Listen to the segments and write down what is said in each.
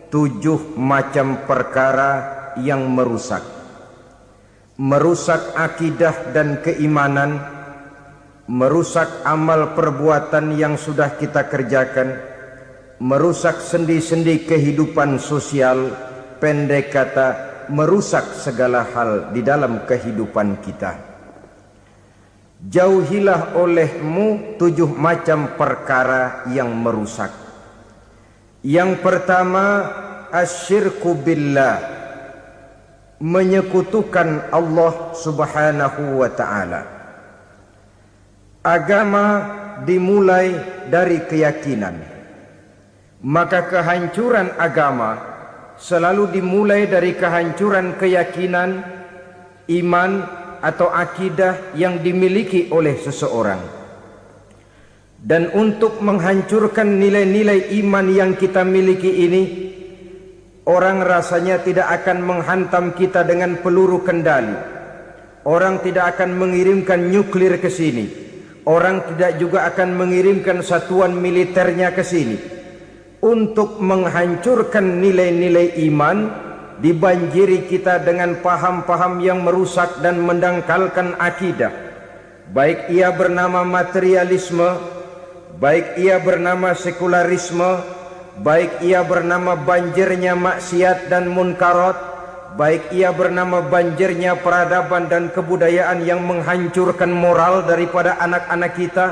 7 macam perkara yang merusak akidah dan keimanan, merusak amal perbuatan yang sudah kita kerjakan, merusak sendi-sendi kehidupan sosial, pendek kata merusak segala hal di dalam kehidupan kita. Jauhilah olehmu 7 macam perkara yang merusak. Yang pertama, asyirku billah, menyekutukan Allah subhanahu wa ta'ala. Agama dimulai dari keyakinan, maka kehancuran agama selalu dimulai dari kehancuran keyakinan, iman atau akidah yang dimiliki oleh seseorang. Dan untuk menghancurkan nilai-nilai iman yang kita miliki ini, orang rasanya tidak akan menghantam kita dengan peluru kendali. Orang tidak akan mengirimkan nuklir ke sini. Orang tidak juga akan mengirimkan satuan militernya ke sini. Untuk menghancurkan nilai-nilai iman, dibanjiri kita dengan paham-paham yang merusak dan mendangkalkan akidah. Baik ia bernama materialisme, baik ia bernama sekularisme, baik ia bernama banjirnya maksiat dan munkarat, baik ia bernama banjirnya peradaban dan kebudayaan yang menghancurkan moral daripada anak-anak kita,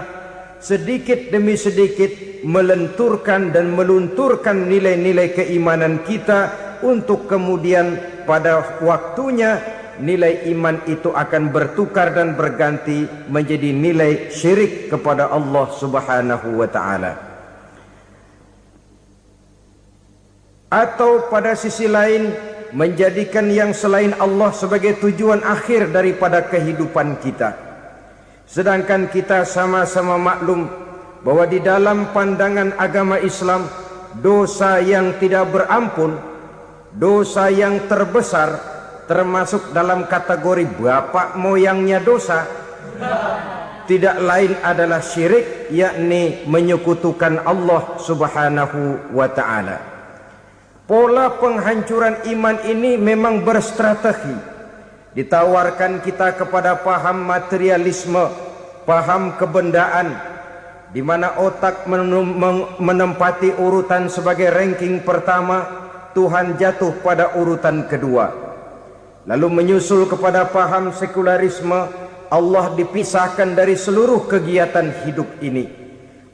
sedikit demi sedikit melenturkan dan melunturkan nilai-nilai keimanan kita, untuk kemudian pada waktunya nilai iman itu akan bertukar dan berganti menjadi nilai syirik kepada Allah subhanahu wa ta'ala. Atau pada sisi lain, menjadikan yang selain Allah sebagai tujuan akhir daripada kehidupan kita. Sedangkan kita sama-sama maklum bahwa di dalam pandangan agama Islam, dosa yang tidak berampun, dosa yang terbesar, termasuk dalam kategori bapak moyangnya dosa, tidak lain adalah syirik, yakni menyekutukan Allah subhanahu wa ta'ala. Pola penghancuran iman ini memang berstrategi. Ditawarkan kita kepada paham materialisme, paham kebendaan, di mana otak menempati urutan sebagai ranking pertama, Tuhan jatuh pada urutan kedua. Lalu menyusul kepada paham sekularisme, Allah dipisahkan dari seluruh kegiatan hidup ini,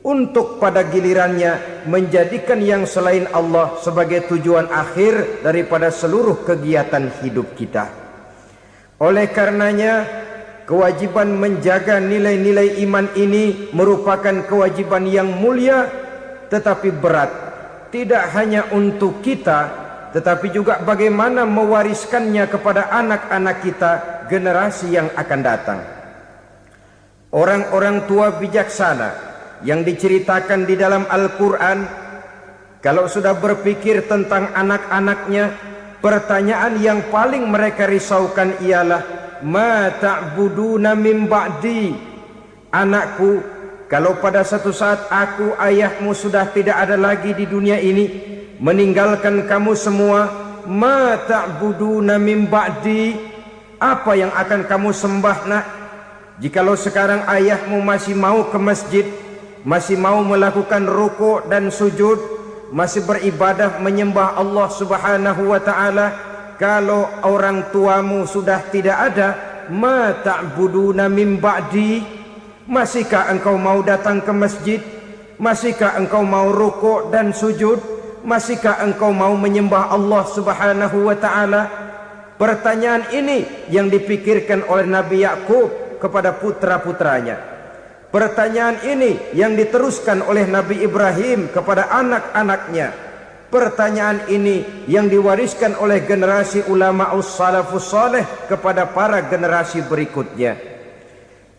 untuk pada gilirannya menjadikan yang selain Allah sebagai tujuan akhir daripada seluruh kegiatan hidup kita. Oleh karenanya, kewajiban menjaga nilai-nilai iman ini merupakan kewajiban yang mulia tetapi berat. Tidak hanya untuk kita, tetapi juga bagaimana mewariskannya kepada anak-anak kita, generasi yang akan datang. Orang-orang tua bijaksana yang diceritakan di dalam Al-Quran, kalau sudah berpikir tentang anak-anaknya, pertanyaan yang paling mereka risaukan ialah, ma ta'buduna min ba'di. Anakku, kalau pada satu saat aku, ayahmu sudah tidak ada lagi di dunia ini, meninggalkan kamu semua, ma ta'buduna min ba'di, apa yang akan kamu sembah nak? Jikalau sekarang ayahmu masih mau ke masjid, masih mau melakukan rukuk dan sujud, masih beribadah menyembah Allah subhanahu wa ta'ala, kalau orang tuamu sudah tidak ada, ma ta'buduna min ba'di, masihkah engkau mau datang ke masjid? Masihkah engkau mau rukuk dan sujud? Masihkah engkau mau menyembah Allah subhanahu wa ta'ala? Pertanyaan ini yang dipikirkan oleh Nabi Yakub kepada putra-putranya. Pertanyaan ini yang diteruskan oleh Nabi Ibrahim kepada anak-anaknya. Pertanyaan ini yang diwariskan oleh generasi ulama salafus saleh kepada para generasi berikutnya.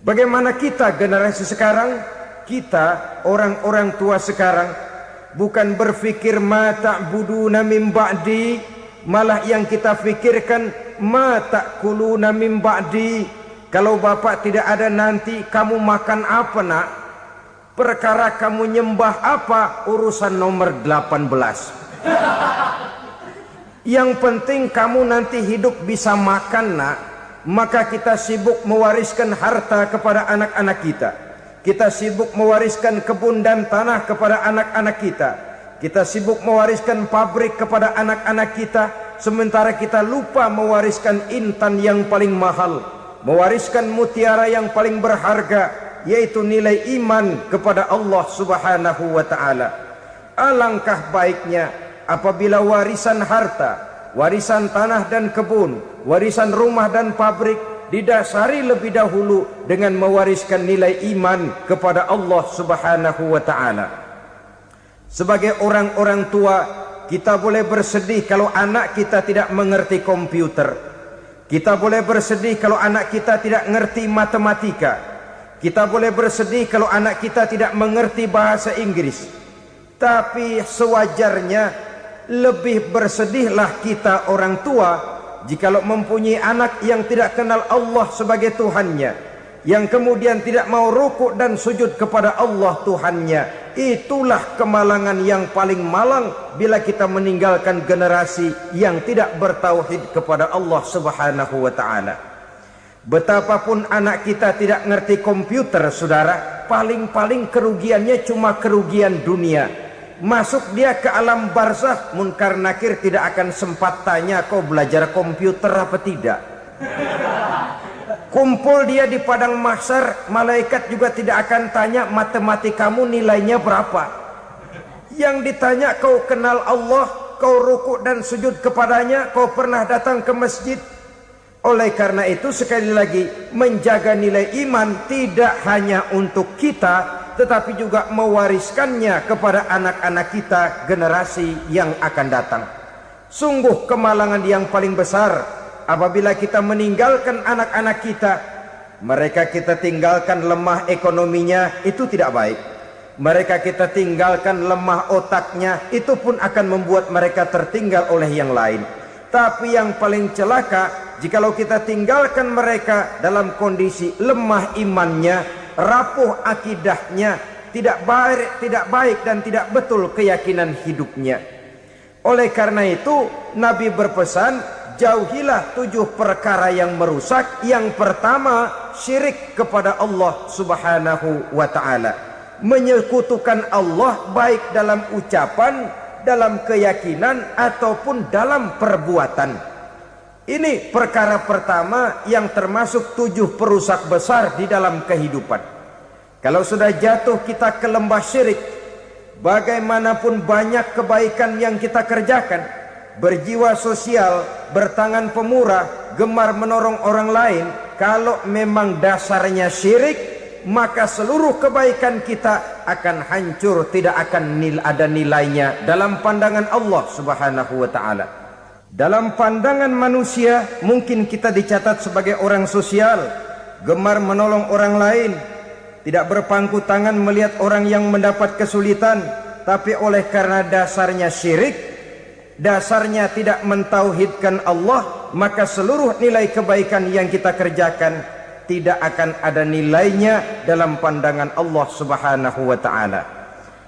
Bagaimana kita generasi sekarang? Kita orang-orang tua sekarang bukan berfikir ma ta'buduna min ba'di, malah yang kita fikirkan ma ta'kuluna min ba'di. Kalau bapak tidak ada nanti kamu makan apa nak? Perkara kamu nyembah apa? Urusan nomor 18. Yang penting kamu nanti hidup bisa makan, nak. Maka kita sibuk mewariskan harta kepada anak-anak kita. Kita sibuk mewariskan kebun dan tanah kepada anak-anak kita. Kita sibuk mewariskan pabrik kepada anak-anak kita, sementara kita lupa mewariskan intan yang paling mahal, mewariskan mutiara yang paling berharga, yaitu nilai iman kepada Allah Subhanahu wa ta'ala. Alangkah baiknya apabila warisan harta, warisan tanah dan kebun, warisan rumah dan pabrik didasari lebih dahulu dengan mewariskan nilai iman kepada Allah Subhanahu wa ta'ala. Sebagai orang-orang tua, kita boleh bersedih kalau anak kita tidak mengerti komputer. Kita boleh bersedih kalau anak kita tidak mengerti matematika. Kita boleh bersedih kalau anak kita tidak mengerti bahasa Inggris. Tapi sewajarnya lebih bersedihlah kita orang tua jikalau mempunyai anak yang tidak kenal Allah sebagai Tuhannya, yang kemudian tidak mau rukuk dan sujud kepada Allah Tuhannya. Itulah kemalangan yang paling malang bila kita meninggalkan generasi yang tidak bertauhid kepada Allah Subhanahu wa ta'ala. Betapapun anak kita tidak ngerti komputer, saudara, paling-paling kerugiannya cuma kerugian dunia. Masuk dia ke alam barzakh, munkar nakir tidak akan sempat tanya kau belajar komputer apa tidak. Kumpul dia di padang mahsyar, malaikat juga tidak akan tanya matematikamu nilainya berapa. Yang ditanya kau kenal Allah, kau rukuk dan sujud kepadanya, kau pernah datang ke masjid. Oleh karena itu sekali lagi, menjaga nilai iman tidak hanya untuk kita, tetapi juga mewariskannya kepada anak-anak kita generasi yang akan datang. Sungguh kemalangan yang paling besar apabila kita meninggalkan anak-anak kita. Mereka kita tinggalkan lemah ekonominya, itu tidak baik. Mereka kita tinggalkan lemah otaknya, itu pun akan membuat mereka tertinggal oleh yang lain. Tapi yang paling celaka, jikalau kita tinggalkan mereka dalam kondisi lemah imannya, rapuh akidahnya, tidak baik dan tidak betul keyakinan hidupnya. Oleh karena itu Nabi berpesan, jauhilah 7 perkara yang merusak. Yang pertama, syirik kepada Allah Subhanahu wa ta'ala. Menyekutukan Allah baik dalam ucapan, dalam keyakinan ataupun dalam perbuatan. Ini perkara pertama yang termasuk 7 perusak besar di dalam kehidupan. Kalau sudah jatuh kita ke lembah syirik, bagaimanapun banyak kebaikan yang kita kerjakan, berjiwa sosial, bertangan pemurah, gemar menolong orang lain, kalau memang dasarnya syirik, maka seluruh kebaikan kita akan hancur, tidak akan ada nilainya dalam pandangan Allah Subhanahu wa ta'ala. Dalam pandangan manusia mungkin kita dicatat sebagai orang sosial, gemar menolong orang lain, tidak berpangku tangan melihat orang yang mendapat kesulitan. Tapi oleh karena dasarnya syirik, dasarnya tidak mentauhidkan Allah, maka seluruh nilai kebaikan yang kita kerjakan tidak akan ada nilainya dalam pandangan Allah Subhanahu wa ta'ala.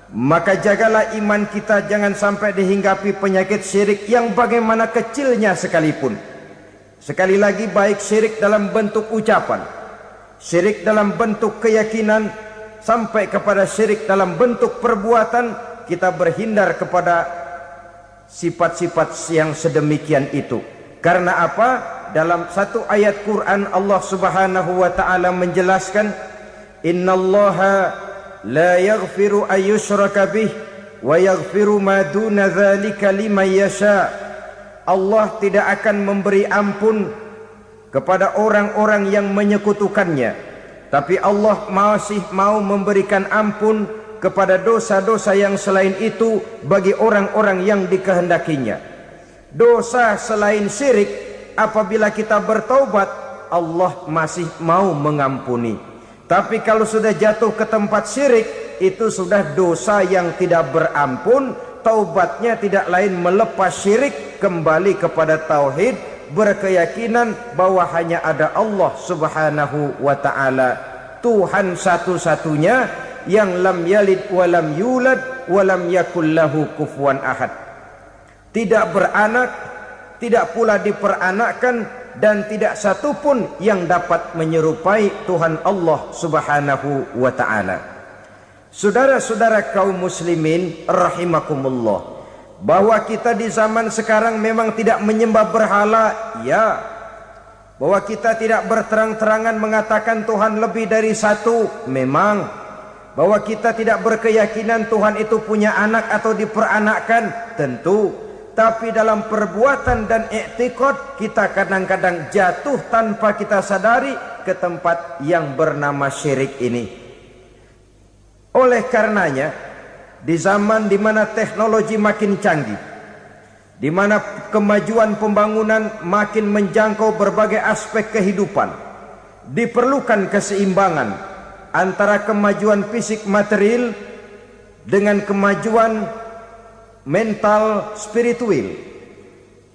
Maka jagalah iman kita, jangan sampai dihinggapi penyakit syirik yang bagaimana kecilnya sekalipun. Sekali lagi, baik syirik dalam bentuk ucapan, syirik dalam bentuk keyakinan, sampai kepada syirik dalam bentuk perbuatan, kita berhindar kepada sifat-sifat yang sedemikian itu. Karena apa? Dalam satu ayat Quran Allah Subhanahu wa ta'ala menjelaskan, innallaha la yaghfiru ayyushraka bih wa yaghfiru ma duna dzalika liman yasha. Allah tidak akan memberi ampun kepada orang-orang yang menyekutukannya, tapi Allah masih mau memberikan ampun kepada dosa-dosa yang selain itu bagi orang-orang yang dikehendakinya. Dosa selain syirik, apabila kita bertaubat, Allah masih mau mengampuni. Tapi kalau sudah jatuh ke tempat syirik, itu sudah dosa yang tidak berampun. Taubatnya tidak lain melepas syirik, kembali kepada tauhid, berkeyakinan bahwa hanya ada Allah Subhanahu wa ta'ala, Tuhan satu-satunya, yang lam yalid walam yulad walam yakul lahu kufuwan ahad. tidak beranak, tidak pula diperanakkan, dan tidak satupun yang dapat menyerupai Tuhan Allah Subhanahu wa ta'ala. Saudara-saudara kaum muslimin rahimakumullah, bahwa kita di zaman sekarang memang tidak menyembah berhala, ya. Bahwa kita tidak berterang-terangan mengatakan Tuhan lebih dari satu, memang. Bahwa kita tidak berkeyakinan Tuhan itu punya anak atau diperanakkan, tentu. Tapi dalam perbuatan dan i'tiqad kita kadang-kadang jatuh tanpa kita sadari ke tempat yang bernama syirik ini. Oleh karenanya, di zaman di mana teknologi makin canggih, di mana kemajuan pembangunan makin menjangkau berbagai aspek kehidupan, diperlukan keseimbangan antara kemajuan fisik material dengan kemajuan mental spiritual.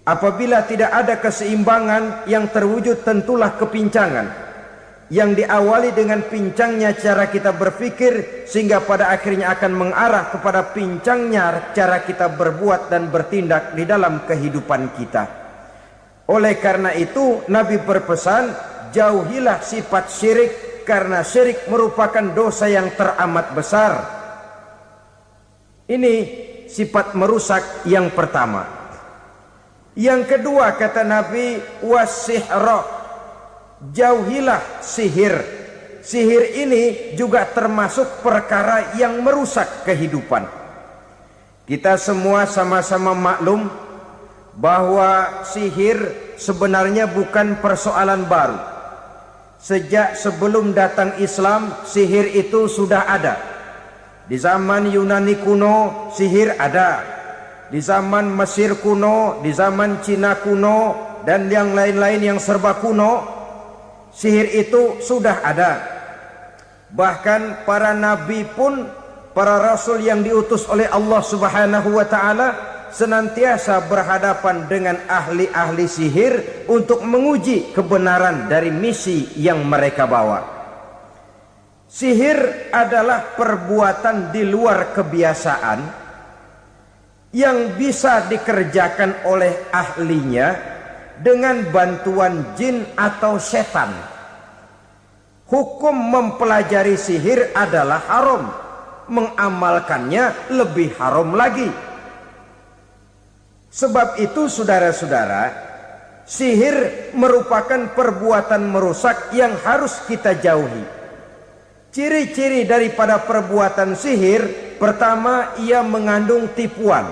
Apabila tidak ada keseimbangan, yang terwujud tentulah kepincangan, yang diawali dengan pincangnya cara kita berpikir, sehingga pada akhirnya akan mengarah kepada pincangnya cara kita berbuat dan bertindak di dalam kehidupan kita. Oleh karena itu Nabi berpesan, jauhilah sifat syirik, karena syirik merupakan dosa yang teramat besar. Ini sifat merusak yang pertama. Yang kedua kata Nabi, wasihra, jauhilah sihir. Sihir ini juga termasuk perkara yang merusak kehidupan. Kita semua sama-sama maklum bahwa sihir sebenarnya bukan persoalan baru. Sejak sebelum datang Islam, sihir itu sudah ada. Di zaman Yunani kuno, sihir ada. Di zaman Mesir kuno, di zaman Cina kuno, dan yang lain-lain yang serba kuno, sihir itu sudah ada. Bahkan para nabi pun, para rasul yang diutus oleh Allah Subhanahu wa ta'ala, senantiasa berhadapan dengan ahli-ahli sihir untuk menguji kebenaran dari misi yang mereka bawa. Sihir adalah perbuatan di luar kebiasaan yang bisa dikerjakan oleh ahlinya dengan bantuan jin atau setan. Hukum mempelajari sihir adalah haram, mengamalkannya lebih haram lagi. Sebab itu saudara-saudara, sihir merupakan perbuatan merusak yang harus kita jauhi. Ciri-ciri daripada perbuatan sihir, pertama, ia mengandung tipuan,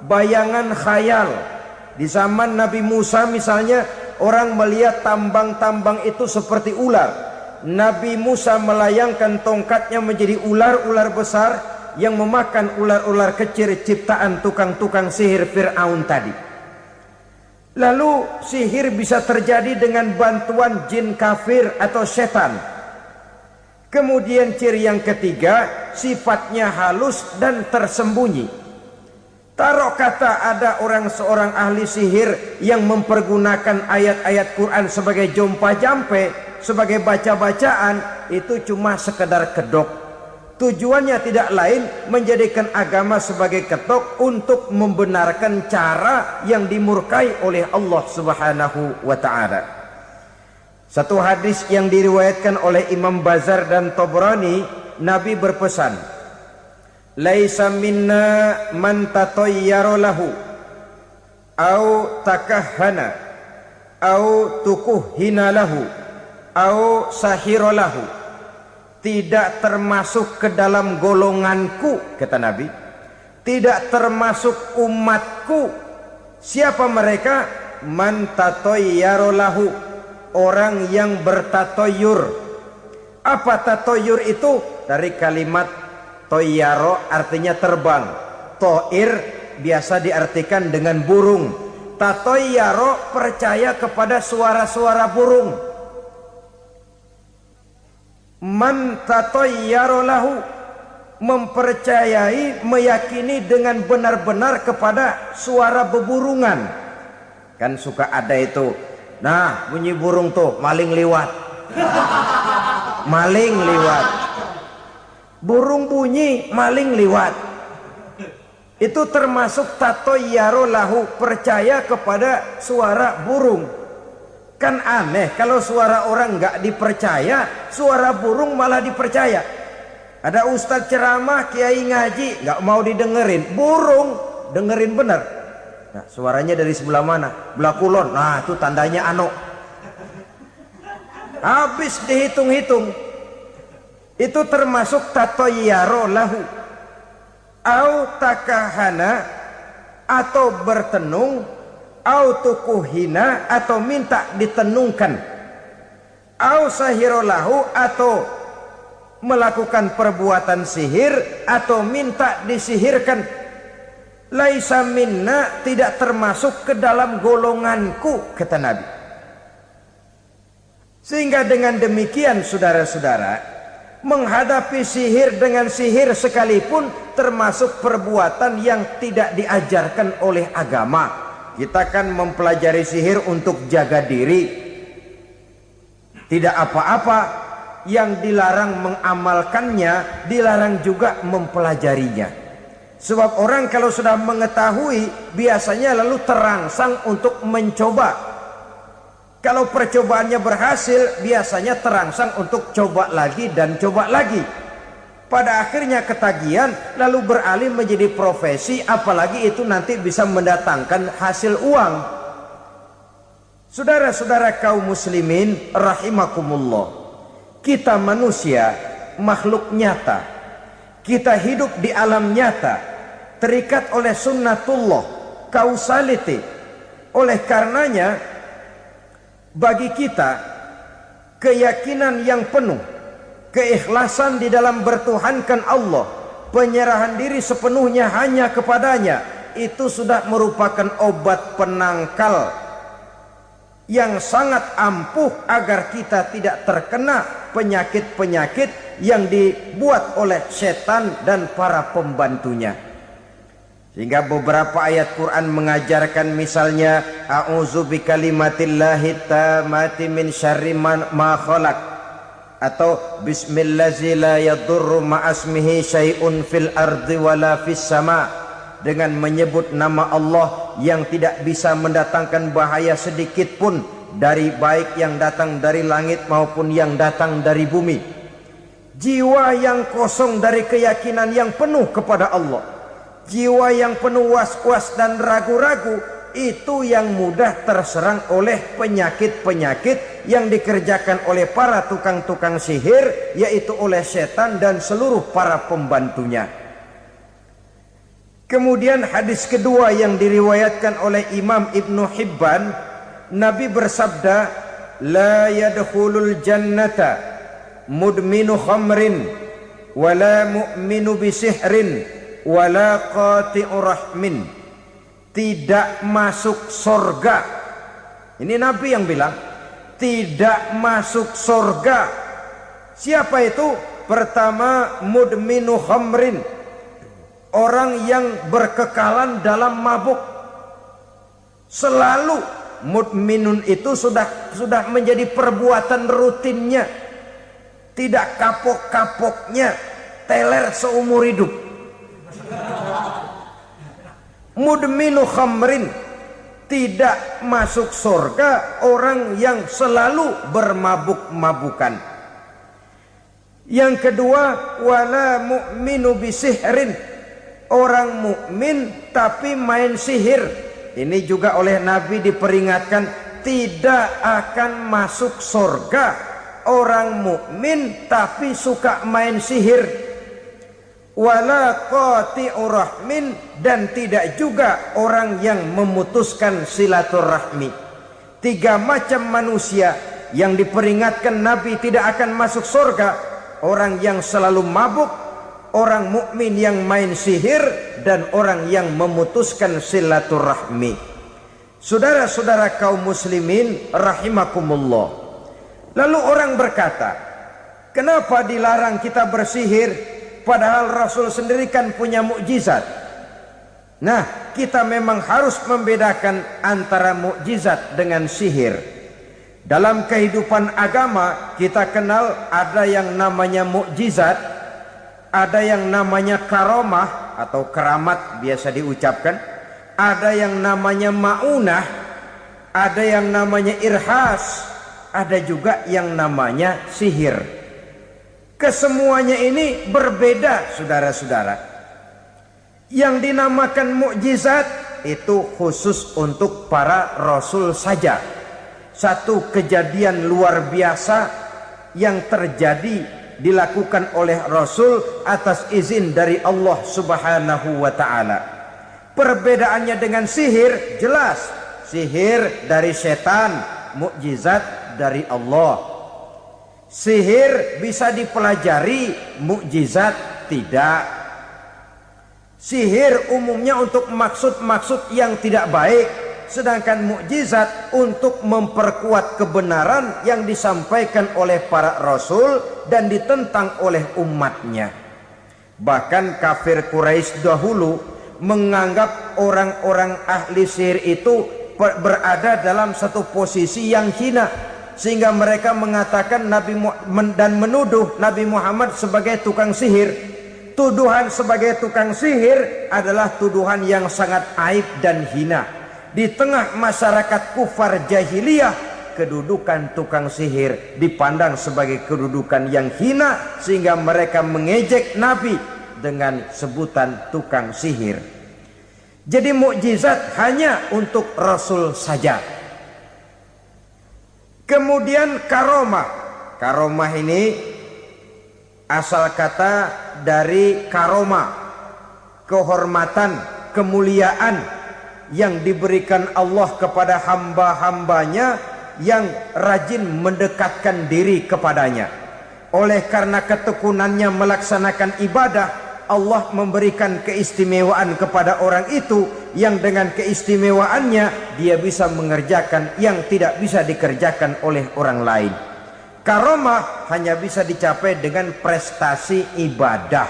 bayangan khayal. Di zaman Nabi Musa misalnya, orang melihat tambang-tambang itu seperti ular. Nabi Musa melayangkan tongkatnya menjadi ular-ular besar yang memakan ular-ular kecil ciptaan tukang-tukang sihir Fir'aun tadi. Lalu sihir bisa terjadi dengan bantuan jin kafir atau setan. Kemudian ciri yang ketiga, sifatnya halus dan tersembunyi. Taruh kata ada seorang ahli sihir yang mempergunakan ayat-ayat Quran sebagai jompa-jampe, sebagai baca-bacaan, itu cuma sekedar kedok. Tujuannya tidak lain menjadikan agama sebagai ketok untuk membenarkan cara yang dimurkai oleh Allah Subhanahu wa ta'ala. Satu hadis yang diriwayatkan oleh Imam Bazar dan Tabrani, Nabi berpesan, laisa minna man tatayyara lahu au takahhana au tukuhhina lahu au sahira lahu. Tidak termasuk ke dalam golonganku, kata Nabi. Tidak termasuk umatku. Siapa mereka? Man tatayyara lahu, orang yang bertatoyur. Apa tatoyur itu? Dari kalimat toyaro, artinya terbang. Toir biasa diartikan dengan burung. Tatoyaro percaya kepada suara-suara burung. Man tatayyara lahu, mempercayai, meyakini dengan benar-benar kepada suara beburungan. Kan suka ada itu, nah bunyi burung tuh, maling liwat. Maling liwat. Burung bunyi, maling liwat. Itu termasuk tatoyyaro lahu, percaya kepada suara burung. Kan aneh kalau suara orang nggak dipercaya, suara burung malah dipercaya. Ada ustadz ceramah, kiai ngaji, nggak mau didengerin, burung dengerin bener. Nah, suaranya dari sebelah mana? Belah kulon. Nah, itu tandanya ano. Habis dihitung-hitung. Itu termasuk tatoyyaro lahu. Au takahana, atau bertenung, au tukuhina, atau minta ditenungkan. Au sahiro lahu, atau melakukan perbuatan sihir, atau minta disihirkan. Laisa minna, tidak termasuk ke dalam golonganku, kata Nabi. Sehingga dengan demikian saudara-saudara, menghadapi sihir dengan sihir sekalipun termasuk perbuatan yang tidak diajarkan oleh agama. Kita kan mempelajari sihir untuk jaga diri, tidak apa-apa. Yang dilarang mengamalkannya, dilarang juga mempelajarinya. Sebab orang kalau sudah mengetahui, biasanya lalu terangsang untuk mencoba. Kalau percobaannya berhasil, biasanya terangsang untuk coba lagi dan coba lagi. Pada akhirnya ketagihan, lalu beralih menjadi profesi, apalagi itu nanti bisa mendatangkan hasil uang. Saudara-saudara kaum muslimin rahimakumullah, kita manusia makhluk nyata, kita hidup di alam nyata, terikat oleh sunnatullah, causality. Oleh karenanya bagi kita keyakinan yang penuh, keikhlasan di dalam bertuhankan Allah, penyerahan diri sepenuhnya hanya kepadanya, itu sudah merupakan obat penangkal yang sangat ampuh agar kita tidak terkena penyakit-penyakit yang dibuat oleh setan dan para pembantunya. Sehingga beberapa ayat Quran mengajarkan, misalnya a'udzu bikalimatillahi tammati min syarri ma khalaq, atau bismillazi la yadurru ma'asmihi syai'un fil ardi wala fis sama, dengan menyebut nama Allah yang tidak bisa mendatangkan bahaya sedikit pun, dari baik yang datang dari langit maupun yang datang dari bumi. Jiwa yang kosong dari keyakinan yang penuh kepada Allah, jiwa yang penuh was-was dan ragu-ragu, itu yang mudah terserang oleh penyakit-penyakit yang dikerjakan oleh para tukang-tukang sihir, yaitu oleh setan dan seluruh para pembantunya. Kemudian hadis kedua yang diriwayatkan oleh Imam Ibnu Hibban, Nabi bersabda, la yadkhulul jannata mudminu khamrin wala mu'minu bisihrin wala qati'u rahmin. Tidak masuk surga. Ini Nabi yang bilang, tidak masuk surga. Siapa itu? Pertama, mudminu khamrin, orang yang berkekalan dalam mabuk. Selalu mudminun itu sudah menjadi perbuatan rutinnya, tidak kapok-kapoknya, teler seumur hidup. Mudminu khamrin, tidak masuk surga orang yang selalu bermabuk-mabukan. Yang kedua, wala mu'minu bisihrin, orang mukmin tapi main sihir. Ini juga oleh Nabi diperingatkan, tidak akan masuk surga orang mukmin tapi suka main sihir. Wala qati'u rahmin, dan tidak juga orang yang memutuskan silaturahmi. Tiga macam manusia yang diperingatkan Nabi tidak akan masuk surga: orang yang selalu mabuk, orang mukmin yang main sihir, dan orang yang memutuskan silaturahmi. Saudara-saudara kaum muslimin rahimakumullah. Lalu orang berkata, kenapa dilarang kita bersihir? Padahal Rasul sendiri kan punya mukjizat. Nah, kita memang harus membedakan antara mukjizat dengan sihir. Dalam kehidupan agama kita kenal ada yang namanya mukjizat, ada yang namanya karomah atau keramat biasa diucapkan, ada yang namanya maunah, ada yang namanya irhas, ada juga yang namanya sihir. Kesemuanya ini berbeda, saudara-saudara. Yang dinamakan mukjizat itu khusus untuk para rasul saja. Satu kejadian luar biasa yang terjadi dilakukan oleh Rasul atas izin dari Allah Subhanahu wa ta'ala. Perbedaannya dengan sihir jelas. Sihir dari setan, mukjizat dari Allah. Sihir bisa dipelajari, mukjizat tidak. Sihir umumnya untuk maksud-maksud yang tidak baik, sedangkan mukjizat untuk memperkuat kebenaran yang disampaikan oleh para rasul dan ditentang oleh umatnya. Bahkan kafir Quraisy dahulu menganggap orang-orang ahli sihir itu berada dalam satu posisi yang hina, sehingga mereka mengatakan dan menuduh Nabi Muhammad sebagai tukang sihir. Tuduhan sebagai tukang sihir adalah tuduhan yang sangat aib dan hina. Di tengah masyarakat kufar jahiliyah, kedudukan tukang sihir dipandang sebagai kedudukan yang hina, sehingga mereka mengejek Nabi dengan sebutan tukang sihir. Jadi mukjizat hanya untuk Rasul saja. Kemudian karomah. Karomah ini asal kata dari karoma, kehormatan, kemuliaan yang diberikan Allah kepada hamba-hambanya yang rajin mendekatkan diri kepadanya. Oleh karena ketekunannya melaksanakan ibadah, Allah memberikan keistimewaan kepada orang itu, yang dengan keistimewaannya dia bisa mengerjakan yang tidak bisa dikerjakan oleh orang lain. Karomah hanya bisa dicapai dengan prestasi ibadah.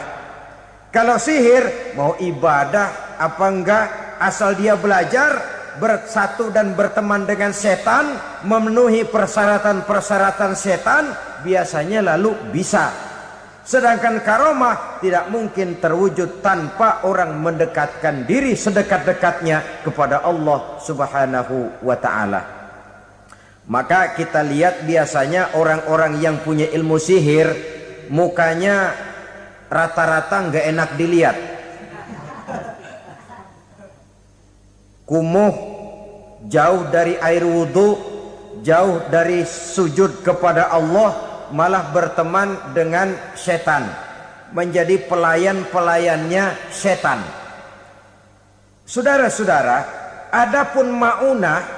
Kalau sihir mau ibadah apa enggak, asal dia belajar, bersatu dan berteman dengan setan, memenuhi persyaratan-persyaratan setan, biasanya lalu bisa. Sedangkan karomah tidak mungkin terwujud tanpa orang mendekatkan diri sedekat-dekatnya kepada Allah Subhanahu wa ta'ala. Maka kita lihat biasanya orang-orang yang punya ilmu sihir, mukanya rata-rata nggak enak dilihat. Kumuh, jauh dari air wudhu, jauh dari sujud kepada Allah, malah berteman dengan setan, menjadi pelayan-pelayannya setan. Saudara-saudara, adapun maunah,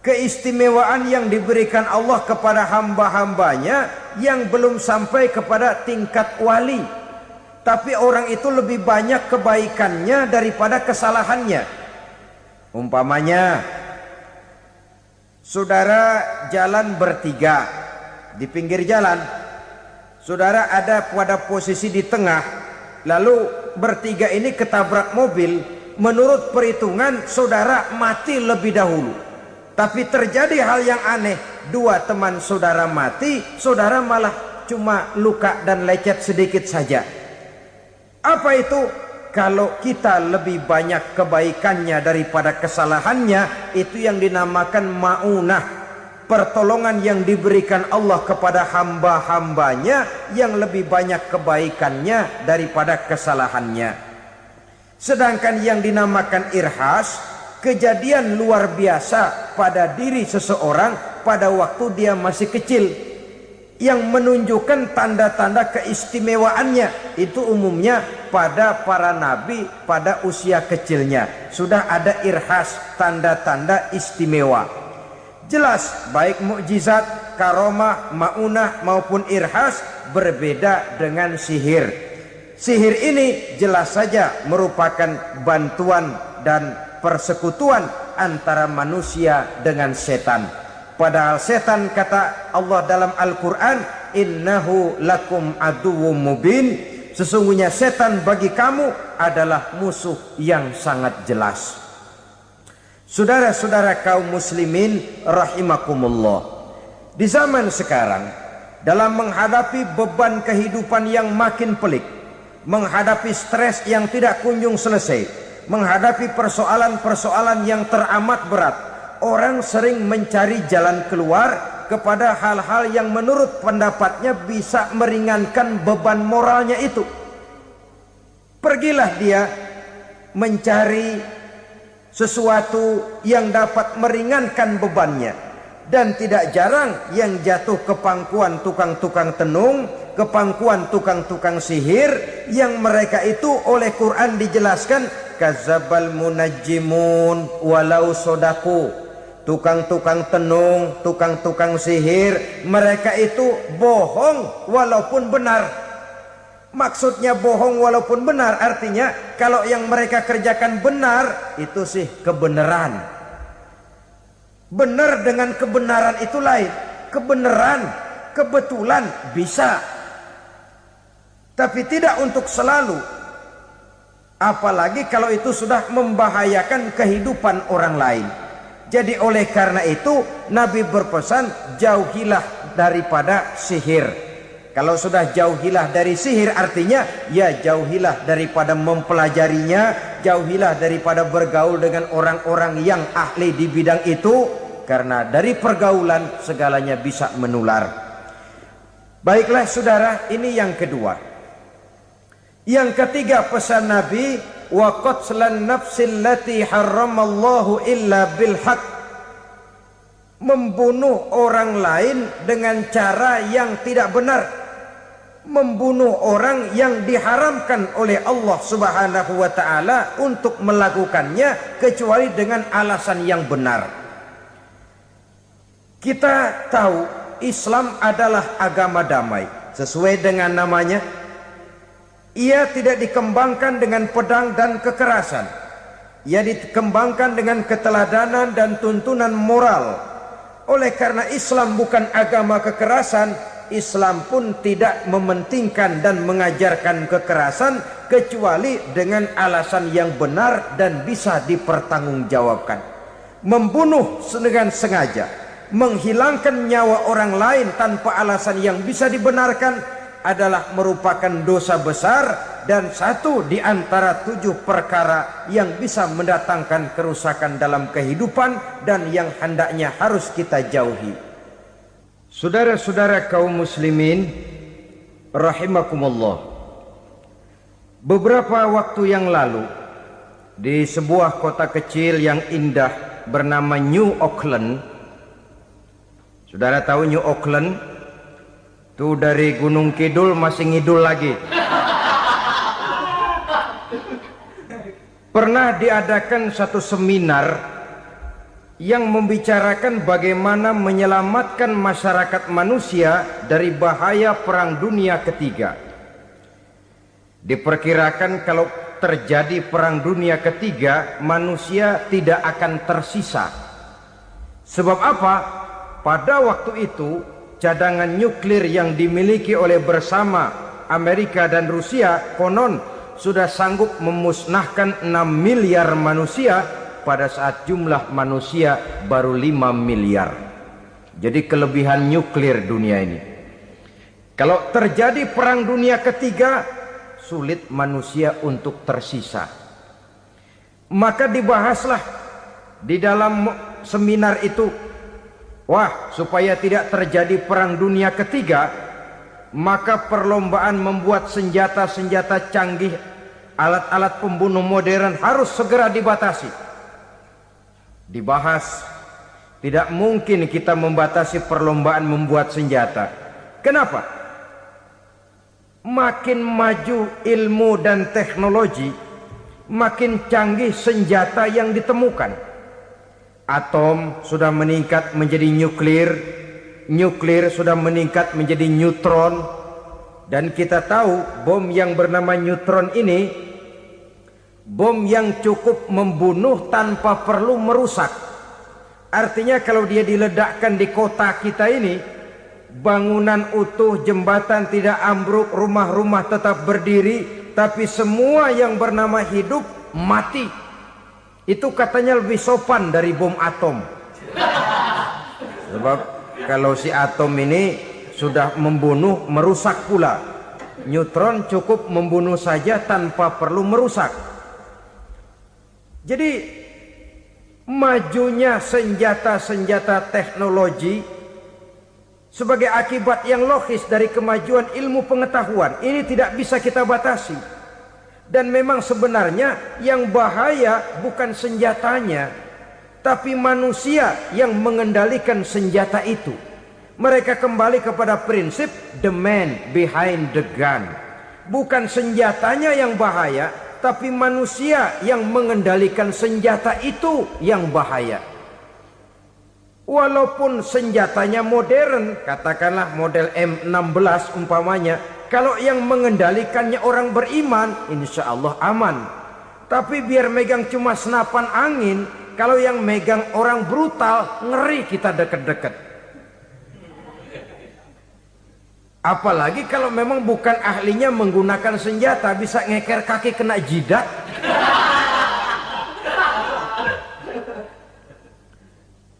keistimewaan yang diberikan Allah kepada hamba-hambanya yang belum sampai kepada tingkat wali, tapi orang itu lebih banyak kebaikannya daripada kesalahannya. Umpamanya, saudara jalan bertiga di pinggir jalan, saudara ada pada posisi di tengah, lalu bertiga ini ketabrak mobil. Menurut perhitungan saudara mati lebih dahulu, tapi terjadi hal yang aneh, dua teman saudara mati, saudara malah cuma luka dan lecet sedikit saja. Apa itu? Kalau kita lebih banyak kebaikannya daripada kesalahannya, itu yang dinamakan maunah, pertolongan yang diberikan Allah kepada hamba-hambanya yang lebih banyak kebaikannya daripada kesalahannya. Sedangkan yang dinamakan irhas, kejadian luar biasa pada diri seseorang pada waktu dia masih kecil, yang menunjukkan tanda-tanda keistimewaannya. Itu umumnya pada para nabi pada usia kecilnya sudah ada irhas, tanda-tanda istimewa. Jelas baik mukjizat, karomah, maunah maupun irhas berbeda dengan sihir. Sihir ini jelas saja merupakan bantuan dan persekutuan antara manusia dengan setan. Padahal setan, kata Allah dalam Al-Quran, innahu lakum aduwwum mubin, sesungguhnya setan bagi kamu adalah musuh yang sangat jelas. Saudara-saudara kaum muslimin rahimakumullah, di zaman sekarang dalam menghadapi beban kehidupan yang makin pelik, menghadapi stres yang tidak kunjung selesai, menghadapi persoalan-persoalan yang teramat berat, orang sering mencari jalan keluar kepada hal-hal yang menurut pendapatnya bisa meringankan beban moralnya itu. Pergilah dia mencari sesuatu yang dapat meringankan bebannya. Dan tidak jarang yang jatuh ke pangkuan tukang-tukang tenung, ke pangkuan tukang-tukang sihir, yang mereka itu oleh Quran dijelaskan kadzabal munajjimun walau sodaku. Tukang-tukang tenung, tukang-tukang sihir, mereka itu bohong walaupun benar. Maksudnya bohong walaupun benar artinya kalau yang mereka kerjakan benar itu sih kebenaran. Benar dengan kebenaran itu lain. Kebenaran, kebetulan bisa, tapi tidak untuk selalu. Apalagi kalau itu sudah membahayakan kehidupan orang lain. Jadi oleh karena itu Nabi berpesan jauhilah daripada sihir. Kalau sudah jauhilah dari sihir artinya ya jauhilah daripada mempelajarinya, jauhilah daripada bergaul dengan orang-orang yang ahli di bidang itu, karena dari pergaulan segalanya bisa menular. Baiklah saudara, ini yang kedua. Yang ketiga pesan Nabi, wa qatlan nafsil lati harramallahu illa bil haq. Membunuh orang lain dengan cara yang tidak benar. Membunuh orang yang diharamkan oleh Allah Subhanahu wa taala untuk melakukannya kecuali dengan alasan yang benar. Kita tahu Islam adalah agama damai. Sesuai dengan namanya, ia tidak dikembangkan dengan pedang dan kekerasan. Ia dikembangkan dengan keteladanan dan tuntunan moral. Oleh karena Islam bukan agama kekerasan, Islam pun tidak mementingkan dan mengajarkan kekerasan kecuali dengan alasan yang benar dan bisa dipertanggungjawabkan. Membunuh dengan sengaja, menghilangkan nyawa orang lain tanpa alasan yang bisa dibenarkan adalah merupakan dosa besar dan satu di antara 7 perkara yang bisa mendatangkan kerusakan dalam kehidupan dan yang hendaknya harus kita jauhi. Saudara-saudara kaum muslimin rahimakumullah, beberapa waktu yang lalu di sebuah kota kecil yang indah bernama New Auckland. Saudara tahu New Auckland? Itu dari Gunung Kidul masih ngidul lagi. Pernah diadakan satu seminar yang membicarakan bagaimana menyelamatkan masyarakat manusia dari bahaya Perang Dunia Ketiga. Diperkirakan kalau terjadi Perang Dunia Ketiga, manusia tidak akan tersisa. Sebab apa? Pada waktu itu cadangan nuklir yang dimiliki oleh bersama Amerika dan Rusia konon sudah sanggup memusnahkan 6 miliar manusia pada saat jumlah manusia baru 5 miliar. Jadi kelebihan nuklir dunia ini. Kalau terjadi Perang Dunia Ketiga, sulit manusia untuk tersisa. Maka dibahaslah di dalam seminar itu, wah, supaya tidak terjadi Perang Dunia Ketiga, maka perlombaan membuat senjata-senjata canggih, alat-alat pembunuh modern harus segera dibatasi. Dibahas, tidak mungkin kita membatasi perlombaan membuat senjata. Kenapa? Makin maju ilmu dan teknologi, makin canggih senjata yang ditemukan. Atom sudah meningkat menjadi nuklir, nuklir sudah meningkat menjadi neutron, dan kita tahu bom yang bernama neutron ini bom yang cukup membunuh tanpa perlu merusak. Artinya kalau dia diledakkan di kota kita ini, bangunan utuh, jembatan tidak ambruk, rumah-rumah tetap berdiri, tapi semua yang bernama hidup mati. Itu katanya lebih sopan dari bom atom. Sebab kalau si atom ini sudah membunuh, merusak pula. Neutron cukup membunuh saja tanpa perlu merusak. Jadi majunya senjata-senjata teknologi sebagai akibat yang logis dari kemajuan ilmu pengetahuan ini tidak bisa kita batasi. Dan memang sebenarnya yang bahaya bukan senjatanya, tapi manusia yang mengendalikan senjata itu. Mereka kembali kepada prinsip the man behind the gun. Bukan senjatanya yang bahaya, tapi manusia yang mengendalikan senjata itu yang bahaya. Walaupun senjatanya modern, katakanlah model M16 umpamanya, kalau yang mengendalikannya orang beriman, insya Allah aman. Tapi biar megang cuma senapan angin, kalau yang megang orang brutal, ngeri kita deket-deket. Apalagi kalau memang bukan ahlinya menggunakan senjata, bisa ngeker kaki kena jidat.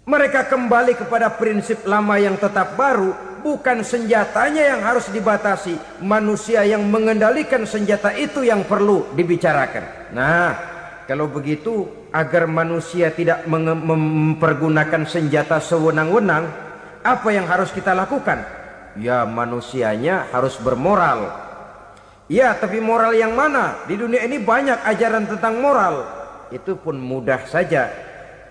Mereka kembali kepada prinsip lama yang tetap baru. Bukan senjatanya yang harus dibatasi, manusia yang mengendalikan senjata itu yang perlu dibicarakan. Nah, kalau begitu, agar manusia tidak mempergunakan senjata sewenang-wenang, apa yang harus kita lakukan? Ya, manusianya harus bermoral. Ya, tapi moral yang mana? Di dunia ini banyak ajaran tentang moral. Itu pun mudah saja.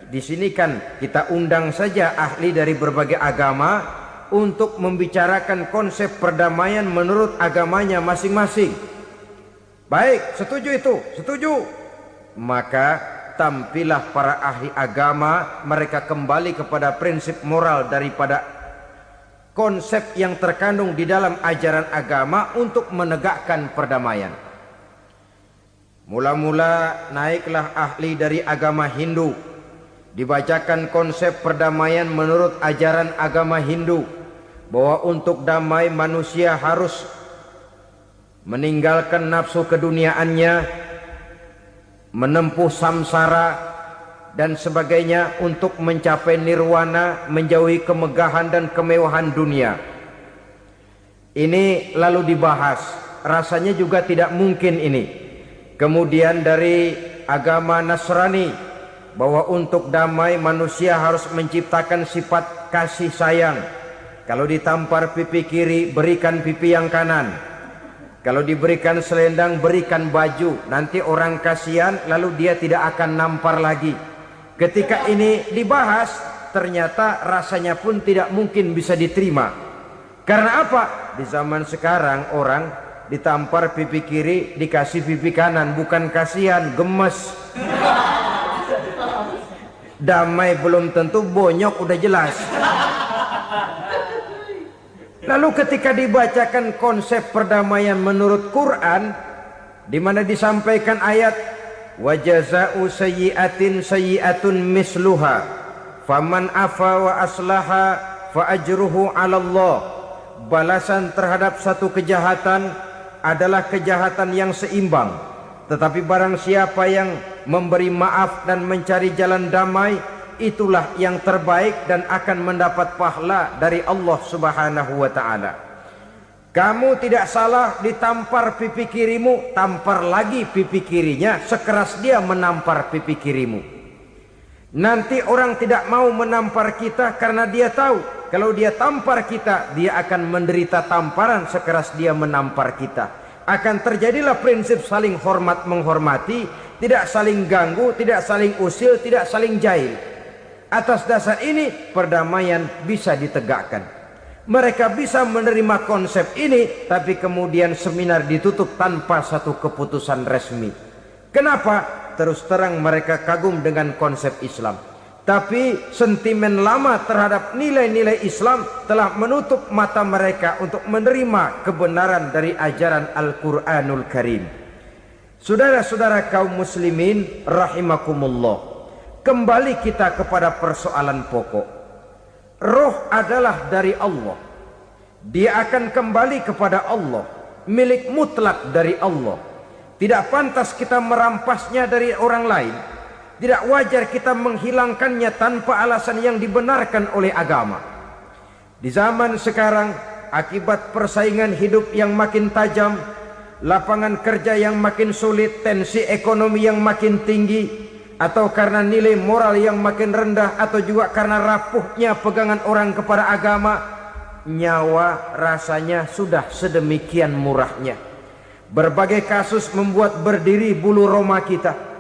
Di sini kan kita undang saja ahli dari berbagai agama untuk membicarakan konsep perdamaian menurut agamanya masing-masing. Baik, setuju itu? Setuju. Maka tampillah para ahli agama, mereka kembali kepada prinsip moral daripada konsep yang terkandung di dalam ajaran agama untuk menegakkan perdamaian. Mula-mula naiklah ahli dari agama Hindu, dibacakan konsep perdamaian menurut ajaran agama Hindu, bahwa untuk damai manusia harus meninggalkan nafsu keduniaannya, menempuh samsara dan sebagainya untuk mencapai nirwana, menjauhi kemegahan dan kemewahan dunia. Ini lalu dibahas, rasanya juga tidak mungkin ini. Kemudian dari agama Nasrani, bahwa untuk damai manusia harus menciptakan sifat kasih sayang. Kalau ditampar pipi kiri, berikan pipi yang kanan. Kalau diberikan selendang, berikan baju. Nanti orang kasihan, lalu dia tidak akan nampar lagi. Ketika ini dibahas, ternyata rasanya pun tidak mungkin bisa diterima. Karena apa? Di zaman sekarang orang ditampar pipi kiri, dikasih pipi kanan. Bukan kasihan, gemes. Damai belum tentu, bonyok udah jelas. Lalu ketika dibacakan konsep perdamaian menurut Quran, di mana disampaikan ayat wa jazaa'u sayyi'atin sayyi'atun misluha faman afa wa aslaha fa ajruhu 'ala Allah. Balasan terhadap satu kejahatan adalah kejahatan yang seimbang, tetapi barang siapa yang memberi maaf dan mencari jalan damai, itulah yang terbaik dan akan mendapat pahala dari Allah Subhanahu wa ta'ala. Kamu tidak salah ditampar pipi kirimu, tampar lagi pipi kirinya sekeras dia menampar pipi kirimu. Nanti orang tidak mau menampar kita karena dia tahu kalau dia tampar kita, dia akan menderita tamparan sekeras dia menampar kita. Akan terjadilah prinsip saling hormat menghormati, tidak saling ganggu, tidak saling usil, tidak saling jahil. Atas dasar ini perdamaian bisa ditegakkan. Mereka bisa menerima konsep ini, tapi kemudian seminar ditutup tanpa satu keputusan resmi. Kenapa? Terus terang mereka kagum dengan konsep Islam, tapi sentimen lama terhadap nilai-nilai Islam telah menutup mata mereka untuk menerima kebenaran dari ajaran Al-Quranul Karim. Saudara-saudara kaum muslimin rahimakumullah, kembali kita kepada persoalan pokok. Roh adalah dari Allah. Dia akan kembali kepada Allah, milik mutlak dari Allah. Tidak pantas kita merampasnya dari orang lain. Tidak wajar kita menghilangkannya tanpa alasan yang dibenarkan oleh agama. Di zaman sekarang akibat persaingan hidup yang makin tajam, lapangan kerja yang makin sulit, tensi ekonomi yang makin tinggi, atau karena nilai moral yang makin rendah, atau juga karena rapuhnya pegangan orang kepada agama, nyawa rasanya sudah sedemikian murahnya. Berbagai kasus membuat berdiri bulu roma kita.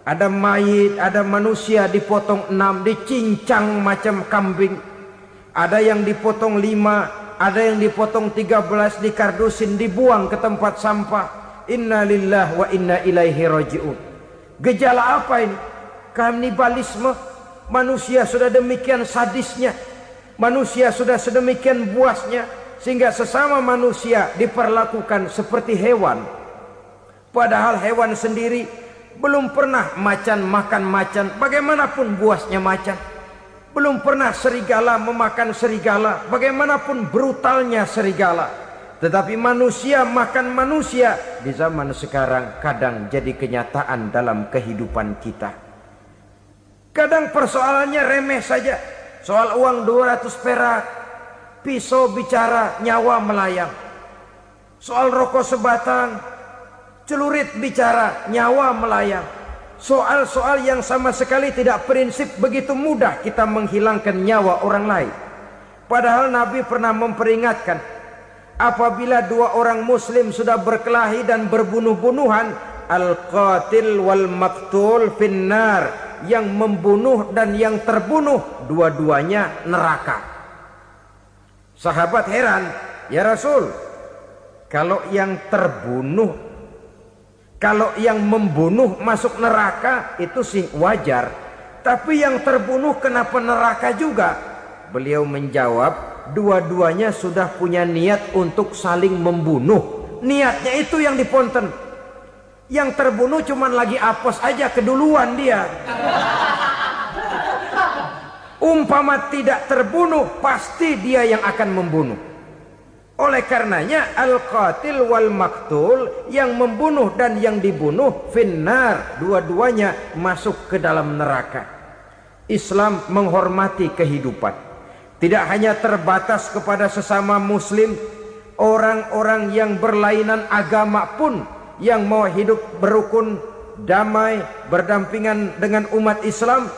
Ada mayit, ada manusia dipotong 6, dicincang macam kambing. Ada yang dipotong 5, ada yang dipotong 13, dikardusin, dibuang ke tempat sampah. Inna lillahi wa inna ilaihi raji'un. Gejala apa ini? Kanibalisme. Manusia sudah demikian sadisnya, manusia sudah sedemikian buasnya, sehingga sesama manusia diperlakukan seperti hewan. Padahal hewan sendiri belum pernah macan makan macan, bagaimanapun buasnya macan. Belum pernah serigala memakan serigala, bagaimanapun brutalnya serigala. Tetapi manusia makan manusia di zaman sekarang kadang jadi kenyataan dalam kehidupan kita. Kadang persoalannya remeh saja. Soal uang 200 perak, pisau bicara, nyawa melayang. Soal rokok sebatang, celurit bicara, nyawa melayang. Soal-soal yang sama sekali tidak prinsip, begitu mudah kita menghilangkan nyawa orang lain. Padahal Nabi pernah memperingatkan, apabila dua orang muslim sudah berkelahi dan berbunuh-bunuhan, al-qatil wal maktul finnar, yang membunuh dan yang terbunuh dua-duanya neraka. Sahabat heran, ya Rasul, kalau yang terbunuh, kalau yang membunuh masuk neraka itu sih wajar, tapi yang terbunuh kenapa neraka juga? Beliau menjawab, dua-duanya sudah punya niat untuk saling membunuh. Niatnya itu yang diponten. Yang terbunuh cuman lagi apes aja, keduluan dia. Umpama tidak terbunuh, pasti dia yang akan membunuh. Oleh karenanya al-qatil wal maktul, yang membunuh dan yang dibunuh finnar, dua-duanya masuk ke dalam neraka. Islam menghormati kehidupan, tidak hanya terbatas kepada sesama muslim. Orang-orang yang berlainan agama pun yang mau hidup berukun, damai, berdampingan dengan umat Islam,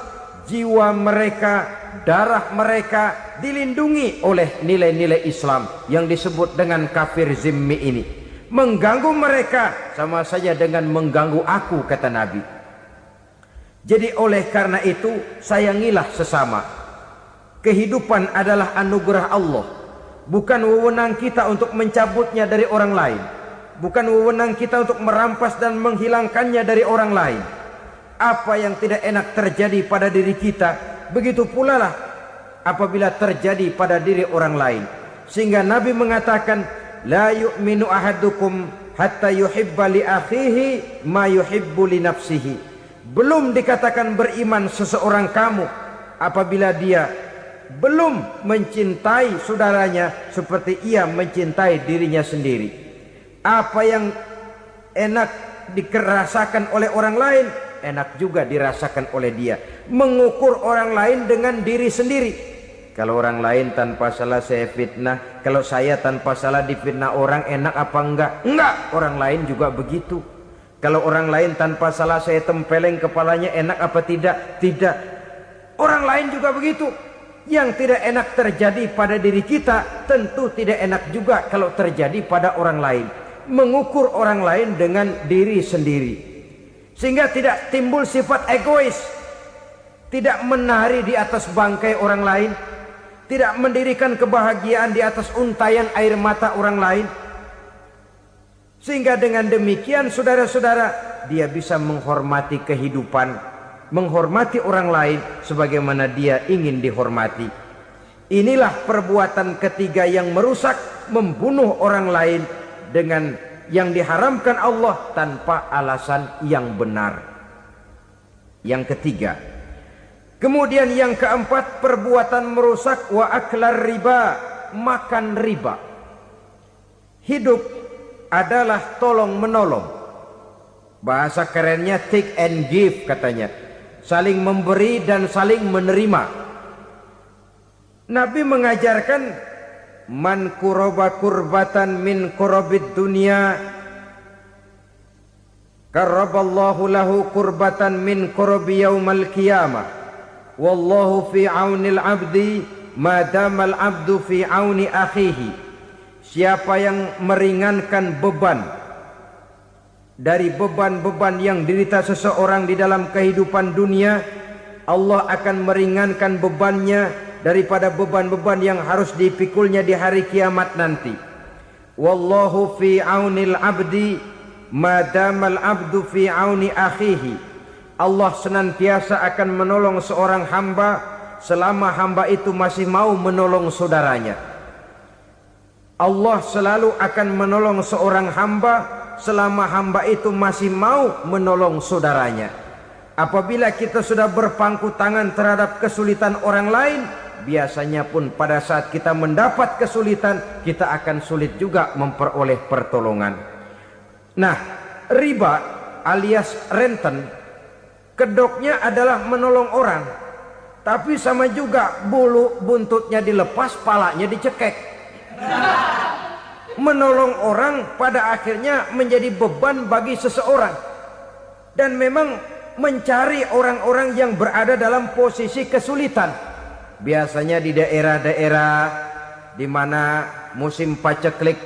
jiwa mereka, darah mereka dilindungi oleh nilai-nilai Islam yang disebut dengan kafir zimmi ini. Mengganggu mereka sama saja dengan mengganggu aku, kata Nabi. Jadi oleh karena itu, sayangilah sesama. Kehidupan adalah anugerah Allah, bukan wewenang kita untuk mencabutnya dari orang lain, bukan wewenang kita untuk merampas dan menghilangkannya dari orang lain. Apa yang tidak enak terjadi pada diri kita, begitu pula lah apabila terjadi pada diri orang lain. Sehingga Nabi mengatakan, la yu'minu ahadukum hatta yuhibba li akhihi ma yuhibbu li nafsihi. Belum dikatakan beriman seseorang kamu apabila dia belum mencintai saudaranya seperti ia mencintai dirinya sendiri. Apa yang enak dirasakan oleh orang lain, enak juga dirasakan oleh dia. Mengukur orang lain dengan diri sendiri. Kalau orang lain tanpa salah saya fitnah, kalau saya tanpa salah difitnah orang, enak apa enggak? Enggak, orang lain juga begitu. Kalau orang lain tanpa salah saya tempeleng kepalanya, enak apa tidak? Tidak. Orang lain juga begitu. Yang tidak enak terjadi pada diri kita, tentu tidak enak juga kalau terjadi pada orang lain. Mengukur orang lain dengan diri sendiri, sehingga tidak timbul sifat egois, tidak menari di atas bangkai orang lain, tidak mendirikan kebahagiaan di atas untayan air mata orang lain. Sehingga dengan demikian saudara-saudara, dia bisa menghormati kehidupan, menghormati orang lain sebagaimana dia ingin dihormati. Inilah perbuatan ketiga yang merusak, membunuh orang lain dengan yang diharamkan Allah tanpa alasan yang benar. Yang ketiga. Kemudian yang keempat, perbuatan merusak wa aklar riba, makan riba. Hidup adalah tolong menolong. Bahasa kerennya take and give katanya. Saling memberi dan saling menerima. Nabi mengajarkan man kuraba kurbatan min kurabid dunya karaballahu lahu kurbatan min kurabi yaumal qiyamah. Wallahu fi aunil abdi madamal abdu fi auni akhihi. Siapa yang meringankan beban dari beban-beban yang dirita seseorang di dalam kehidupan dunia, Allah akan meringankan bebannya daripada beban-beban yang harus dipikulnya di hari kiamat nanti. Wallahu fi aunil abdi madamal abdu fi auni akhihi. Allah senantiasa akan menolong seorang hamba selama hamba itu masih mau menolong saudaranya. Allah selalu akan menolong seorang hamba selama hamba itu masih mau menolong saudaranya. Apabila kita sudah berpangku tangan terhadap kesulitan orang lain, biasanya pun pada saat kita mendapat kesulitan, kita akan sulit juga memperoleh pertolongan. Nah, riba alias renten, kedoknya adalah menolong orang, tapi sama juga bulu buntutnya dilepas, palanya dicekek. Menolong orang pada akhirnya menjadi beban bagi seseorang, dan memang mencari orang-orang yang berada dalam posisi kesulitan. Biasanya di daerah-daerah di mana musim paceklik,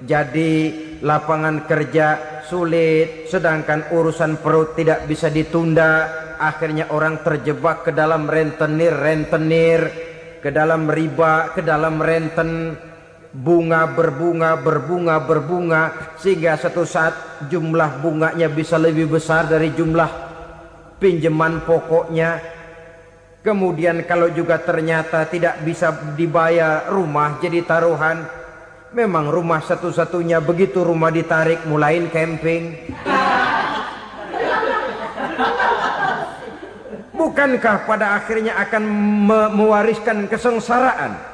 jadi lapangan kerja sulit, sedangkan urusan perut tidak bisa ditunda. Akhirnya orang terjebak ke dalam rentenir, ke dalam riba, ke dalam renten. Bunga berbunga, sehingga satu saat jumlah bunganya bisa lebih besar dari jumlah pinjaman pokoknya. Kemudian kalau juga ternyata tidak bisa dibayar, rumah jadi taruhan. Memang rumah satu-satunya, begitu rumah ditarik mulain camping. Bukankah pada akhirnya akan mewariskan kesengsaraan?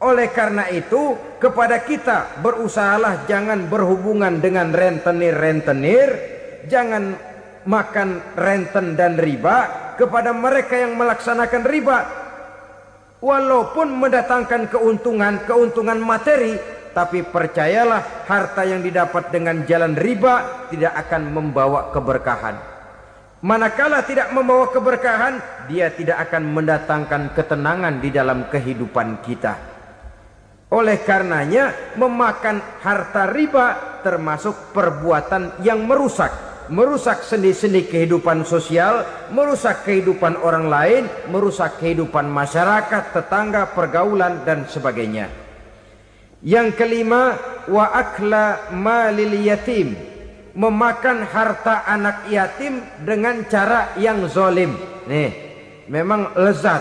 Oleh karena itu, kepada kita berusahalah jangan berhubungan dengan rentenir, jangan makan renten dan riba. Kepada mereka yang melaksanakan riba, walaupun mendatangkan keuntungan materi, tapi percayalah, harta yang didapat dengan jalan riba tidak akan membawa keberkahan. Manakala tidak membawa keberkahan, dia tidak akan mendatangkan ketenangan di dalam kehidupan kita. Oleh karenanya, memakan harta riba termasuk perbuatan yang merusak sendi-sendi kehidupan sosial, merusak kehidupan orang lain, merusak kehidupan masyarakat, tetangga, pergaulan, dan sebagainya. Yang kelima, wa akla malil yatim, memakan harta anak yatim dengan cara yang zalim. Nih, memang lezat.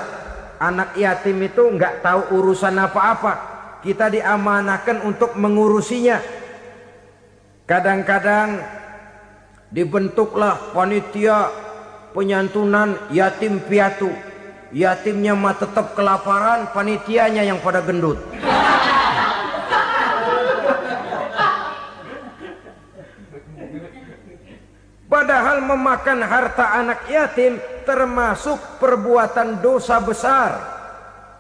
Anak yatim itu nggak tahu urusan apa-apa. Kita diamanahkan untuk mengurusinya. Kadang-kadang dibentuklah panitia penyantunan yatim piatu. Yatimnya mah tetap kelaparan, panitianya yang pada gendut. Padahal memakan harta anak yatim termasuk perbuatan dosa besar.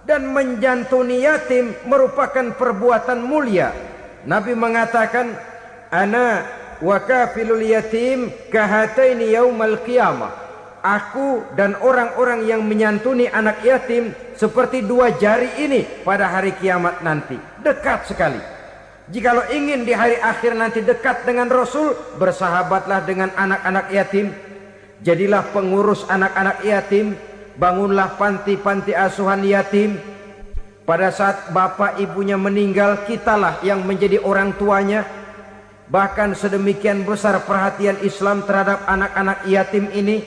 Dan menjantuni yatim merupakan perbuatan mulia. Nabi mengatakan, ana wa kafilul yatim kahataini yaumal qiyamah. Aku dan orang-orang yang menyantuni anak yatim seperti dua jari ini pada hari kiamat nanti. Dekat sekali. Jikalau ingin di hari akhir nanti dekat dengan Rasul, bersahabatlah dengan anak-anak yatim. Jadilah pengurus anak-anak yatim. Bangunlah panti-panti asuhan yatim. Pada saat bapak ibunya meninggal, kitalah yang menjadi orang tuanya. Bahkan sedemikian besar perhatian Islam terhadap anak-anak yatim ini,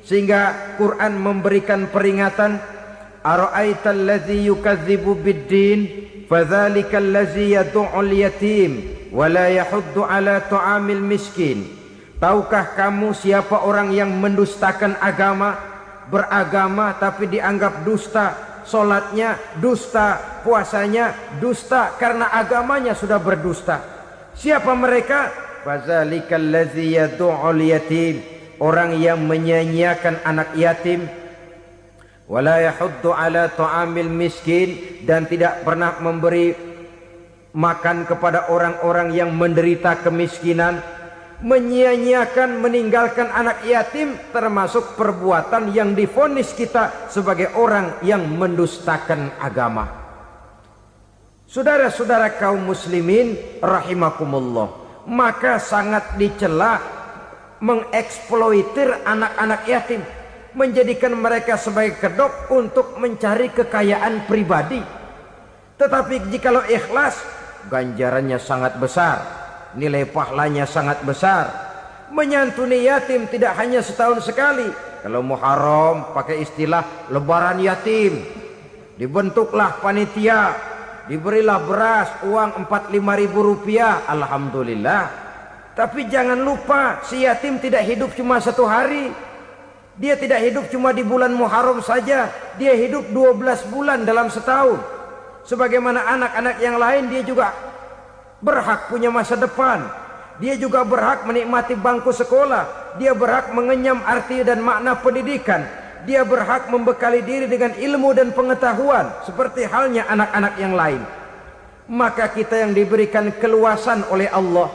sehingga Quran memberikan peringatan, ara'aital ladzi yukadzibu biddin fadzalikal ladzi yad'ul yatim wa la yahuddu ala ta'amil miskin. Tahukah kamu siapa orang yang mendustakan agama? Beragama tapi dianggap dusta, solatnya dusta, puasanya dusta, karena agamanya sudah berdusta. Siapa mereka? Fazalikal ladzi yad'ul yatim, orang yang menyia-nyiakan anak yatim. Wala yahuddu ala ta'amil miskin, dan tidak pernah memberi makan kepada orang-orang yang menderita kemiskinan, menyia-nyiakan, meninggalkan anak yatim, termasuk perbuatan yang divonis kita sebagai orang yang mendustakan agama. Saudara-saudara kaum muslimin rahimakumullah, maka sangat dicela mengeksploitir anak-anak yatim, menjadikan mereka sebagai kedok untuk mencari kekayaan pribadi. Tetapi jikalau ikhlas, ganjarannya sangat besar, nilai pahalanya sangat besar. Menyantuni yatim tidak hanya setahun sekali. Kalau Muharram pakai istilah lebaran yatim, dibentuklah panitia, diberilah beras, uang 4-5 ribu rupiah, alhamdulillah. Tapi jangan lupa, si yatim tidak hidup cuma satu hari. Dia tidak hidup cuma di bulan Muharram saja, dia hidup 12 bulan dalam setahun. Sebagaimana anak-anak yang lain, dia juga berhak punya masa depan. Dia juga berhak menikmati bangku sekolah. Dia berhak mengenyam arti dan makna pendidikan. Dia berhak membekali diri dengan ilmu dan pengetahuan, seperti halnya anak-anak yang lain. Maka kita yang diberikan keluasan oleh Allah,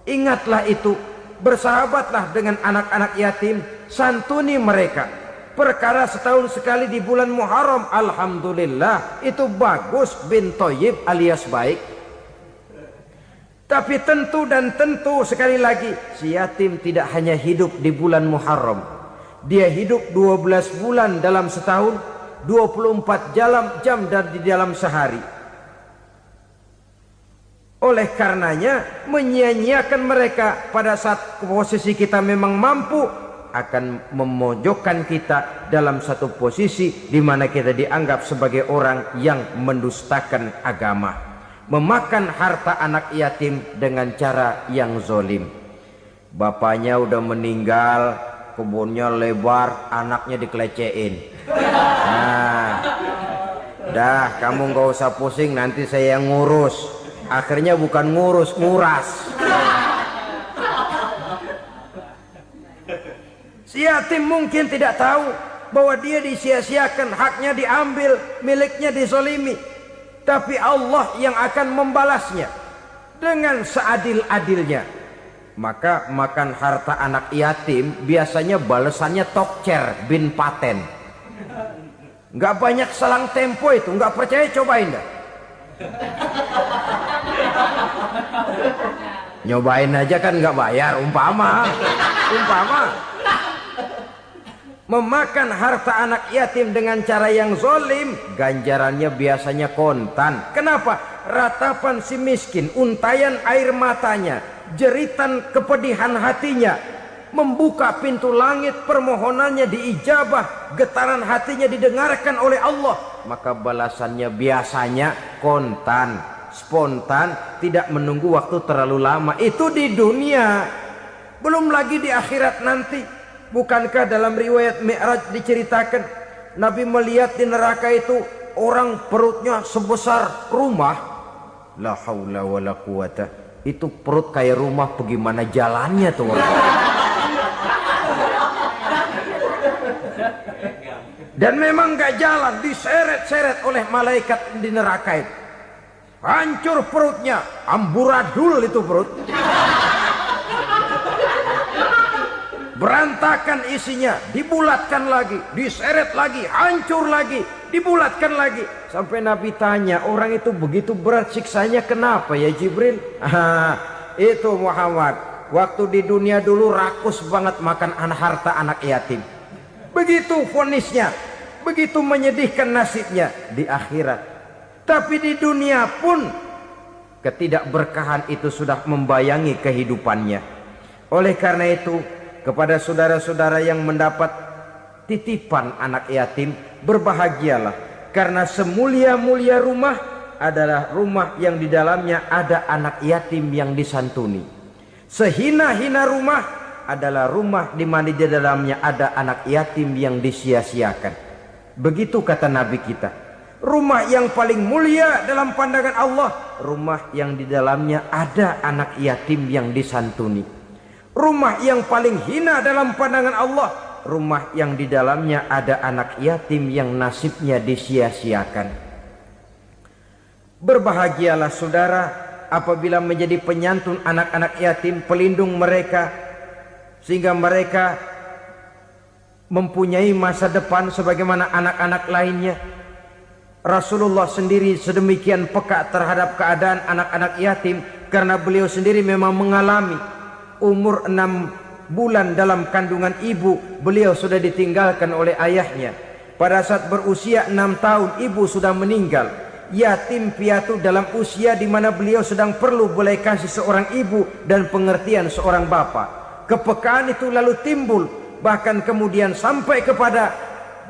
ingatlah itu, bersahabatlah dengan anak-anak yatim, santuni mereka. Perkara setahun sekali di bulan Muharram, alhamdulillah, itu bagus, bin Thayyib alias baik. Tapi tentu dan tentu sekali lagi, si yatim tidak hanya hidup di bulan Muharram. Dia hidup 12 bulan dalam setahun, 24 jam di dalam sehari. Oleh karenanya, menyia-nyiakan mereka pada saat posisi kita memang mampu, akan memojokkan kita dalam satu posisi di mana kita dianggap sebagai orang yang mendustakan agama, memakan harta anak yatim dengan cara yang zolim. Bapaknya udah meninggal, kebunnya lebar, anaknya dikelecehin. Nah, dah kamu gak usah pusing, nanti saya yang ngurus. Akhirnya bukan ngurus, nguras. Si yatim mungkin tidak tahu bahwa dia disia-siakan, haknya diambil, miliknya dizolimi. Tapi Allah yang akan membalasnya dengan seadil-adilnya. Maka makan harta anak yatim biasanya balasannya tokcer bin paten. Nggak banyak selang tempo itu, nggak percaya cobain dah. Nyobain aja kan nggak bayar, umpama. Memakan harta anak yatim dengan cara yang zolim, ganjarannya biasanya kontan. Kenapa? Ratapan si miskin, untayan air matanya, jeritan kepedihan hatinya, membuka pintu langit, permohonannya diijabah, getaran hatinya didengarkan oleh Allah. Maka balasannya biasanya kontan, spontan, tidak menunggu waktu terlalu lama. Itu di dunia, belum lagi di akhirat nanti. Bukankah dalam riwayat Mi'raj diceritakan Nabi melihat di neraka itu orang perutnya sebesar rumah? La haula wala quwata. Itu perut kayak rumah, bagaimana jalannya tuh orang? Dan memang gak jalan, diseret-seret oleh malaikat di neraka itu. Hancur perutnya, amburadul itu perut. Berantakan isinya, dibulatkan lagi, diseret lagi, hancur lagi, dibulatkan lagi. Sampai Nabi tanya, orang itu begitu berat siksanya kenapa ya Jibril? Itu Muhammad, waktu di dunia dulu rakus banget makan harta anak yatim. Begitu vonisnya, begitu menyedihkan nasibnya di akhirat. Tapi di dunia pun ketidakberkahan itu sudah membayangi kehidupannya. Oleh karena itu, kepada saudara-saudara yang mendapat titipan anak yatim, berbahagialah, karena semulia-mulia rumah adalah rumah yang di dalamnya ada anak yatim yang disantuni. Sehina-hina rumah adalah rumah di mana di dalamnya ada anak yatim yang disia-siakan. Begitu kata Nabi kita. Rumah yang paling mulia dalam pandangan Allah, rumah yang di dalamnya ada anak yatim yang disantuni. Rumah yang paling hina dalam pandangan Allah, rumah yang di dalamnya ada anak yatim yang nasibnya disia-siakan. Berbahagialah saudara apabila menjadi penyantun anak-anak yatim, pelindung mereka, sehingga mereka mempunyai masa depan sebagaimana anak-anak lainnya. Rasulullah sendiri sedemikian peka terhadap keadaan anak-anak yatim karena beliau sendiri memang mengalami umur 6 bulan dalam kandungan ibu, beliau sudah ditinggalkan oleh ayahnya. Pada saat berusia 6 tahun ibu sudah meninggal. Yatim piatu dalam usia di mana beliau sedang perlu belas kasih seorang ibu dan pengertian seorang bapa. Kepekaan itu lalu timbul, bahkan kemudian sampai kepada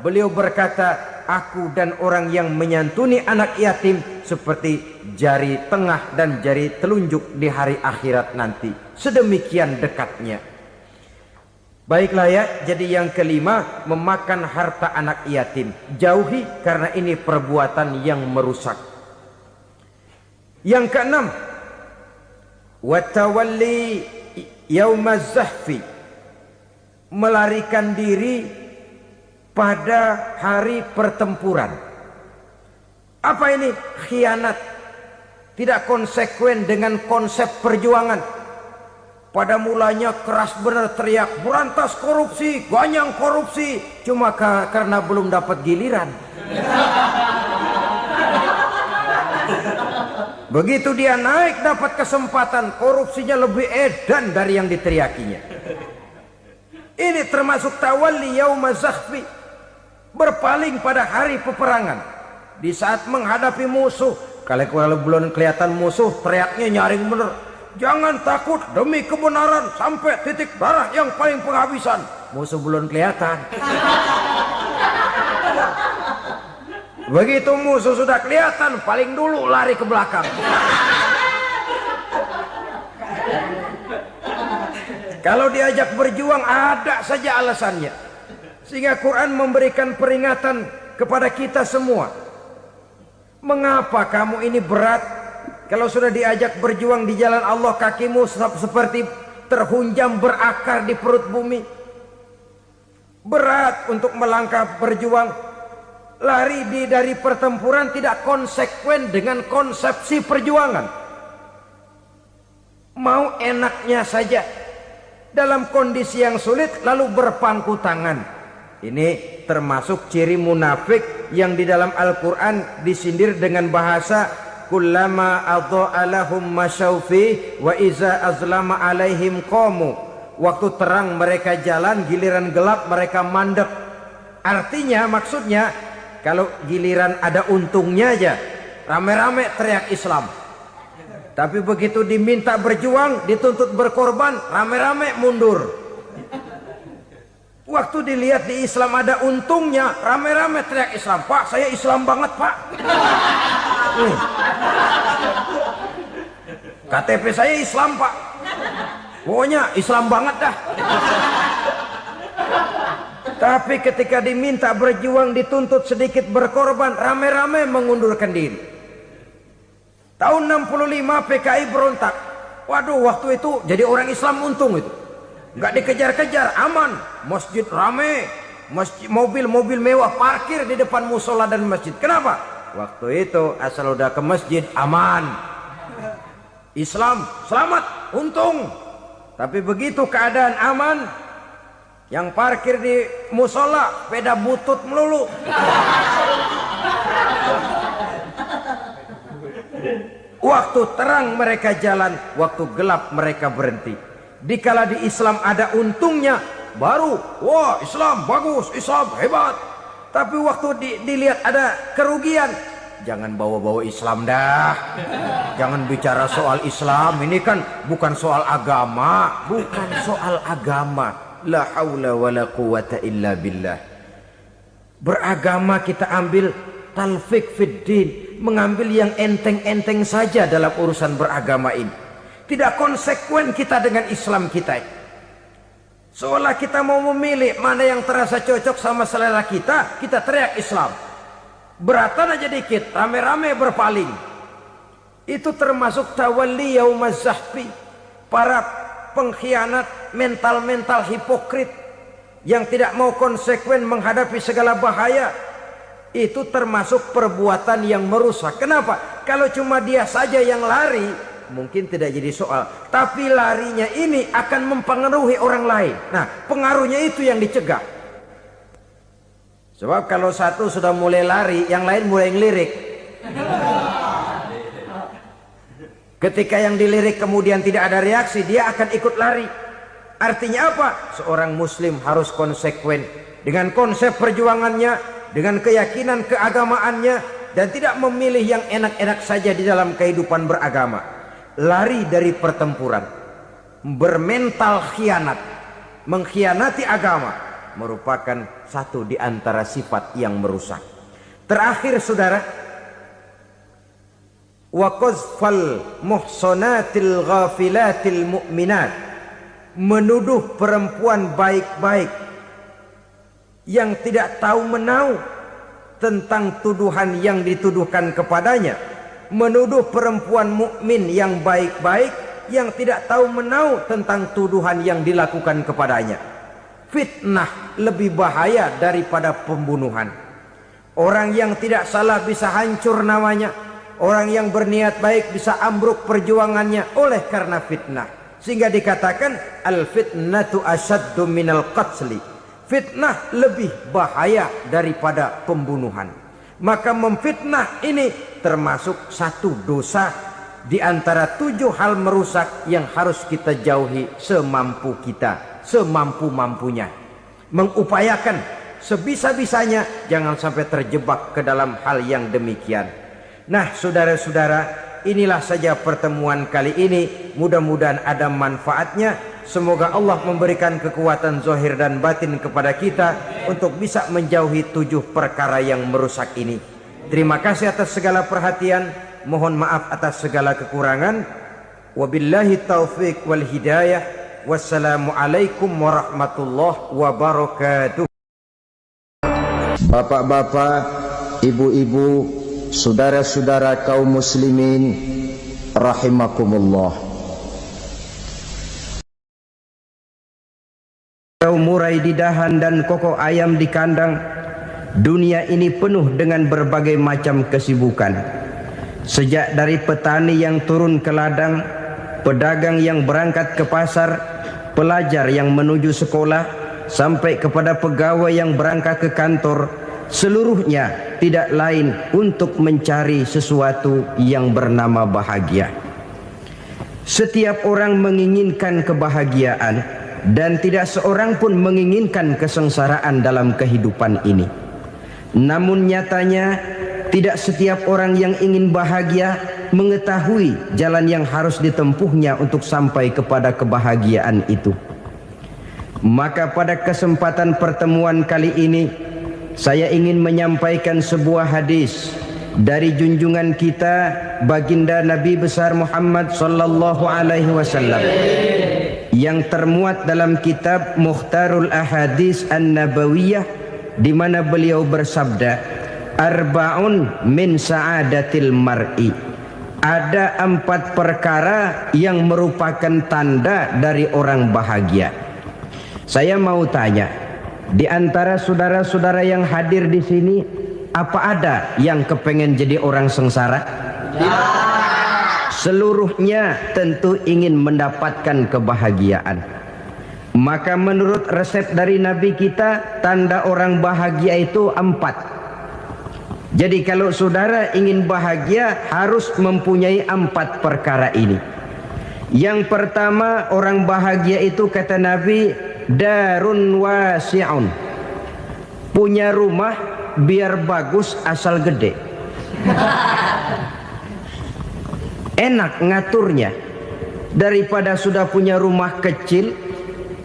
beliau berkata, aku dan orang yang menyantuni anak yatim seperti jari tengah dan jari telunjuk di hari akhirat nanti. Sedemikian dekatnya. Baiklah ya, jadi yang kelima, memakan harta anak yatim. Jauhi karena ini perbuatan yang merusak. Yang keenam, watawalli yaumaz zahfi, melarikan diri pada hari pertempuran. Apa ini? Khianat. Tidak konsekuen dengan konsep perjuangan. Pada mulanya keras benar teriak, berantas korupsi, ganyang korupsi. Cuma karena belum dapat giliran. Begitu dia naik dapat kesempatan, korupsinya lebih edan dari yang diteriakinya. Ini termasuk tawalli yaumaz zahfi, berpaling pada hari peperangan. Di saat menghadapi musuh, kalau belum kelihatan musuh, teriaknya nyaring bener. Jangan takut demi kebenaran sampai titik darah yang paling penghabisan. Musuh belum kelihatan. Begitu musuh sudah kelihatan, paling dulu lari ke belakang. Kalau diajak berjuang ada saja alasannya. Sehingga Quran memberikan peringatan kepada kita semua. Mengapa kamu ini berat? Kalau sudah diajak berjuang di jalan Allah, kakimu seperti terhunjam berakar di perut bumi. Berat untuk melangkah berjuang. Lari dari pertempuran tidak konsekuen dengan konsepsi perjuangan. Mau enaknya saja. Dalam kondisi yang sulit lalu berpangku tangan. Ini termasuk ciri munafik yang di dalam Al-Quran disindir dengan bahasa kullama adha'a lahum masyaufi wa iza azlama alaihim qamu. Waktu terang mereka jalan, giliran gelap mereka mandek. Artinya, maksudnya kalau giliran ada untungnya aja rame-rame teriak Islam. Tapi begitu diminta berjuang, dituntut berkorban, rame-rame mundur. Waktu dilihat di Islam ada untungnya, rame-rame teriak Islam. Pak, saya Islam banget, Pak. KTP saya Islam, Pak. Pokoknya Islam banget dah. Tapi ketika diminta berjuang, dituntut sedikit berkorban, rame-rame mengundurkan diri. Tahun 65 PKI berontak. Waduh, waktu itu jadi orang Islam untung itu. Nggak dikejar-kejar, aman. Masjid rame, mobil-mobil mewah parkir di depan musola dan masjid. Kenapa? Waktu itu asal udah ke masjid aman. Islam selamat, untung. Tapi begitu keadaan aman, yang parkir di musola sepeda butut melulu. Waktu terang mereka jalan, waktu gelap mereka berhenti. Dikala di Islam ada untungnya, baru wah Islam bagus, Islam hebat. Tapi waktu dilihat ada kerugian, jangan bawa-bawa Islam dah. Jangan bicara soal Islam, ini kan bukan soal agama. Bukan soal agama. La haula wa la quwata illa billah. Beragama kita ambil talfik fid din, mengambil yang enteng-enteng saja dalam urusan beragama ini. Tidak konsekuen kita dengan Islam kita. Seolah kita mau memilih mana yang terasa cocok sama selera kita, kita teriak Islam. Beratan aja dikit, rame-rame berpaling. Itu termasuk tawalli yaumaz zahfi. Para pengkhianat, mental-mental hipokrit yang tidak mau konsekuen menghadapi segala bahaya. Itu termasuk perbuatan yang merusak. Kenapa? Kalau cuma dia saja yang lari, mungkin tidak jadi soal. Tapi larinya ini akan mempengaruhi orang lain. Nah, pengaruhnya itu yang dicegah. Sebab kalau satu sudah mulai lari, yang lain mulai ngelirik. Ketika yang dilirik kemudian tidak ada reaksi, dia akan ikut lari. Artinya apa? Seorang muslim harus konsekuen dengan konsep perjuangannya, dengan keyakinan keagamaannya, dan tidak memilih yang enak-enak saja di dalam kehidupan beragama. Lari dari pertempuran, bermental khianat, mengkhianati agama, merupakan satu di antara sifat yang merusak. Terakhir saudara, wa qazfal muhsanatil ghafilatil mu'minat, menuduh perempuan baik-baik yang tidak tahu menau tentang tuduhan yang dituduhkan kepadanya, menuduh perempuan mukmin yang baik-baik yang tidak tahu menau tentang tuduhan yang dilakukan kepadanya. Fitnah lebih bahaya daripada pembunuhan. Orang yang tidak salah bisa hancur namanya, orang yang berniat baik bisa ambruk perjuangannya oleh karena fitnah. Sehingga dikatakan al-fitnatu asyaddu minal qatli. Fitnah lebih bahaya daripada pembunuhan. Maka memfitnah ini termasuk satu dosa di antara 7 hal merusak yang harus kita jauhi semampu kita, semampu-mampunya. Mengupayakan sebisa-bisanya jangan sampai terjebak ke dalam hal yang demikian. Nah, saudara-saudara, inilah saja pertemuan kali ini. Mudah-mudahan ada manfaatnya. Semoga Allah memberikan kekuatan zahir dan batin kepada kita untuk bisa menjauhi 7 perkara yang merusak ini. Terima kasih atas segala perhatian. Mohon maaf atas segala kekurangan. Wabillahi taufiq wal hidayah. Wassalamualaikum warahmatullahi wabarakatuh. Bapak-bapak, ibu-ibu, saudara-saudara kaum muslimin rahimakumullah. Murai di dahan dan kokok ayam di kandang. Dunia ini penuh dengan berbagai macam kesibukan. Sejak dari petani yang turun ke ladang, pedagang yang berangkat ke pasar, pelajar yang menuju sekolah, sampai kepada pegawai yang berangkat ke kantor, seluruhnya tidak lain untuk mencari sesuatu yang bernama bahagia. Setiap orang menginginkan kebahagiaan, dan tidak seorang pun menginginkan kesengsaraan dalam kehidupan ini. Namun nyatanya tidak setiap orang yang ingin bahagia mengetahui jalan yang harus ditempuhnya untuk sampai kepada kebahagiaan itu. Maka pada kesempatan pertemuan kali ini saya ingin menyampaikan sebuah hadis dari junjungan kita baginda Nabi besar Muhammad sallallahu alaihi wasallam yang termuat dalam kitab Mukhtarul Ahadits An-Nabawiyah, di mana beliau bersabda, arba'un min sa'adatil mar'i. Ada 4 perkara yang merupakan tanda dari orang bahagia. Saya mau tanya, di antara saudara-saudara yang hadir di sini, apa ada yang kepengen jadi orang sengsara? Seluruhnya tentu ingin mendapatkan kebahagiaan. Maka menurut resep dari Nabi kita, tanda orang bahagia itu 4. Jadi kalau saudara ingin bahagia, harus mempunyai 4 perkara ini. Yang pertama, orang bahagia itu kata Nabi, darun wasi'un. Punya rumah biar bagus asal gede. Enak ngaturnya daripada sudah punya rumah kecil,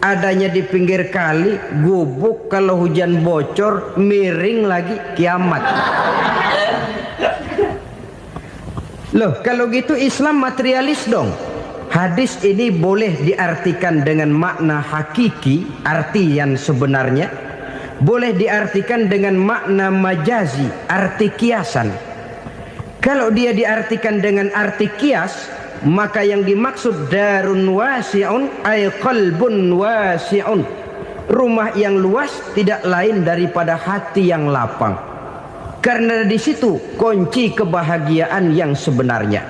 adanya di pinggir kali, gubuk, kalau hujan bocor, miring lagi, kiamat. Loh, kalau gitu Islam materialis dong. Hadis ini boleh diartikan dengan makna hakiki, arti yang sebenarnya. Boleh diartikan dengan makna majazi, arti kiasan. Kalau dia diartikan dengan arti kias, maka yang dimaksud darun wasi'un ay qalbun wasi'un. Rumah yang luas tidak lain daripada hati yang lapang. Karena di situ kunci kebahagiaan yang sebenarnya.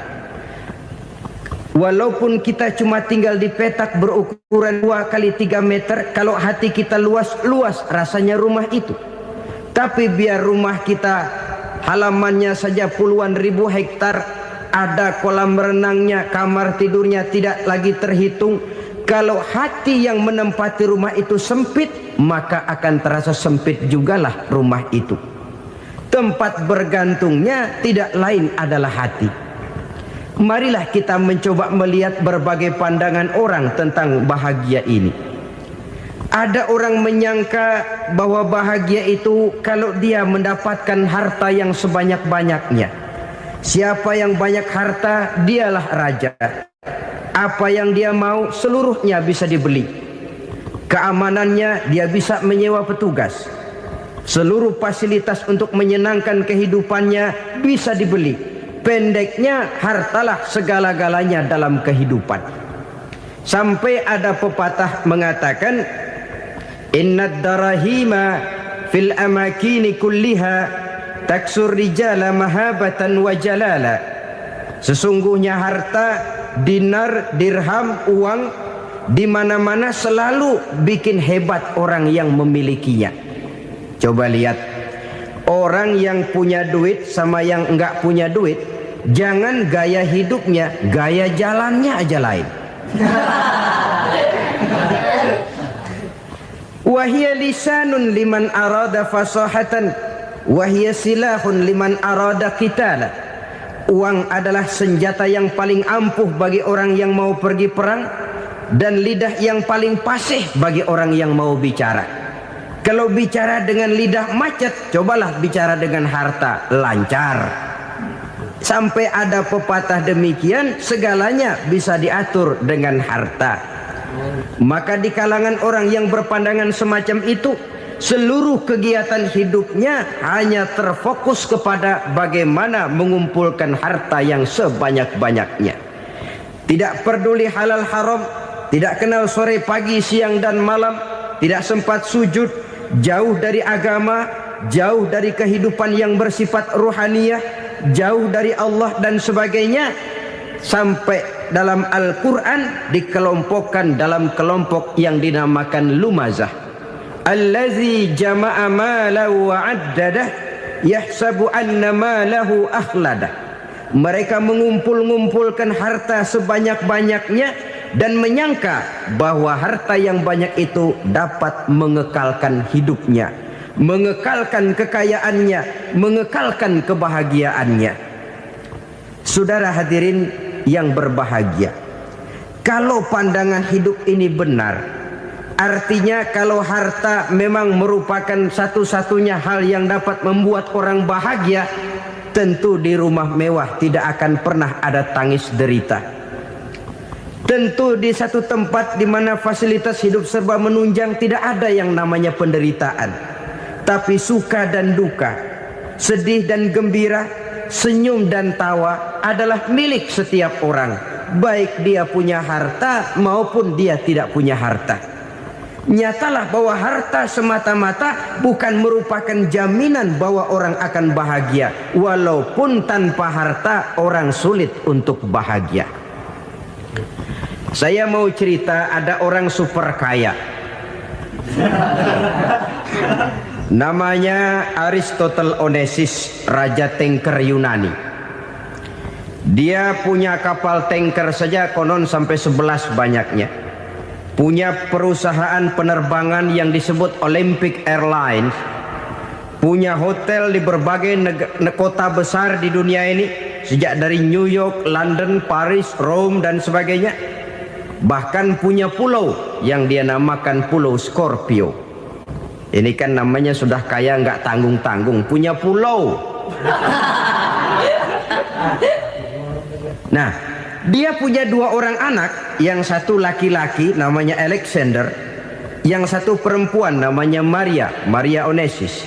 Walaupun kita cuma tinggal di petak berukuran 2 kali 3 meter, kalau hati kita luas rasanya rumah itu. Tapi biar rumah kita halamannya saja puluhan ribu hektar, ada kolam renangnya, kamar tidurnya tidak lagi terhitung. Kalau hati yang menempati rumah itu sempit, maka akan terasa sempit jugalah rumah itu. Tempat bergantungnya tidak lain adalah hati. Marilah kita mencoba melihat berbagai pandangan orang tentang bahagia ini. Ada orang menyangka bahwa bahagia itu kalau dia mendapatkan harta yang sebanyak-banyaknya. Siapa yang banyak harta, dialah raja. Apa yang dia mau, seluruhnya bisa dibeli. Keamanannya, dia bisa menyewa petugas. Seluruh fasilitas untuk menyenangkan kehidupannya bisa dibeli. Pendeknya, hartalah segala-galanya dalam kehidupan. Sampai ada pepatah mengatakan, Innad darahima fil amakini kulliha taksur rijala mahabatan wa jalala. Sesungguhnya harta, dinar, dirham, uang di mana-mana selalu bikin hebat orang yang memilikinya. Coba lihat, orang yang punya duit sama yang enggak punya duit, jangan gaya hidupnya, gaya jalannya aja lain. Wahia lisanun liman arada fasahatan, wahia silahun liman arada qitala. Uang adalah senjata yang paling ampuh bagi orang yang mau pergi perang, dan lidah yang paling fasih bagi orang yang mau bicara. Kalau bicara dengan lidah macet, cobalah bicara dengan harta, lancar. Sampai ada pepatah demikian, segalanya bisa diatur dengan harta. Maka di kalangan orang yang berpandangan semacam itu, seluruh kegiatan hidupnya hanya terfokus kepada bagaimana mengumpulkan harta yang sebanyak-banyaknya. Tidak peduli halal haram, tidak kenal sore pagi siang dan malam, tidak sempat sujud, jauh dari agama, jauh dari kehidupan yang bersifat ruhaniyah, jauh dari Allah dan sebagainya. Sampai dalam Al-Quran dikelompokkan dalam kelompok yang dinamakan lumazah. Allazi jama'a malahu wa'addadah yahsabu anna malahu akhladah. Mereka mengumpul-ngumpulkan harta sebanyak-banyaknya dan menyangka bahwa harta yang banyak itu dapat mengekalkan hidupnya, mengekalkan kekayaannya, mengekalkan kebahagiaannya. Saudara hadirin yang berbahagia, kalau pandangan hidup ini benar, artinya kalau harta memang merupakan satu-satunya hal yang dapat membuat orang bahagia, tentu di rumah mewah tidak akan pernah ada tangis derita. Tentu di satu tempat di mana fasilitas hidup serba menunjang tidak ada yang namanya penderitaan. Tapi suka dan duka, sedih dan gembira, senyum dan tawa adalah milik setiap orang, baik dia punya harta maupun dia tidak punya harta. Nyatalah bahwa harta semata-mata bukan merupakan jaminan bahwa orang akan bahagia. Walaupun tanpa harta orang sulit untuk bahagia. Saya mau cerita, ada orang super kaya, namanya Aristotle Onesimus, raja tanker Yunani. Dia punya kapal tanker saja konon sampai 11 banyaknya. Punya perusahaan penerbangan yang disebut Olympic Airlines. Punya hotel di berbagai kota besar di dunia ini, sejak dari New York, London, Paris, Rome dan sebagainya. Bahkan punya pulau yang dia namakan Pulau Scorpio. Ini kan namanya sudah kaya nggak tanggung-tanggung, punya pulau. Nah, dia punya 2 orang anak, yang satu laki-laki namanya Alexander, yang satu perempuan namanya Maria Onesimus.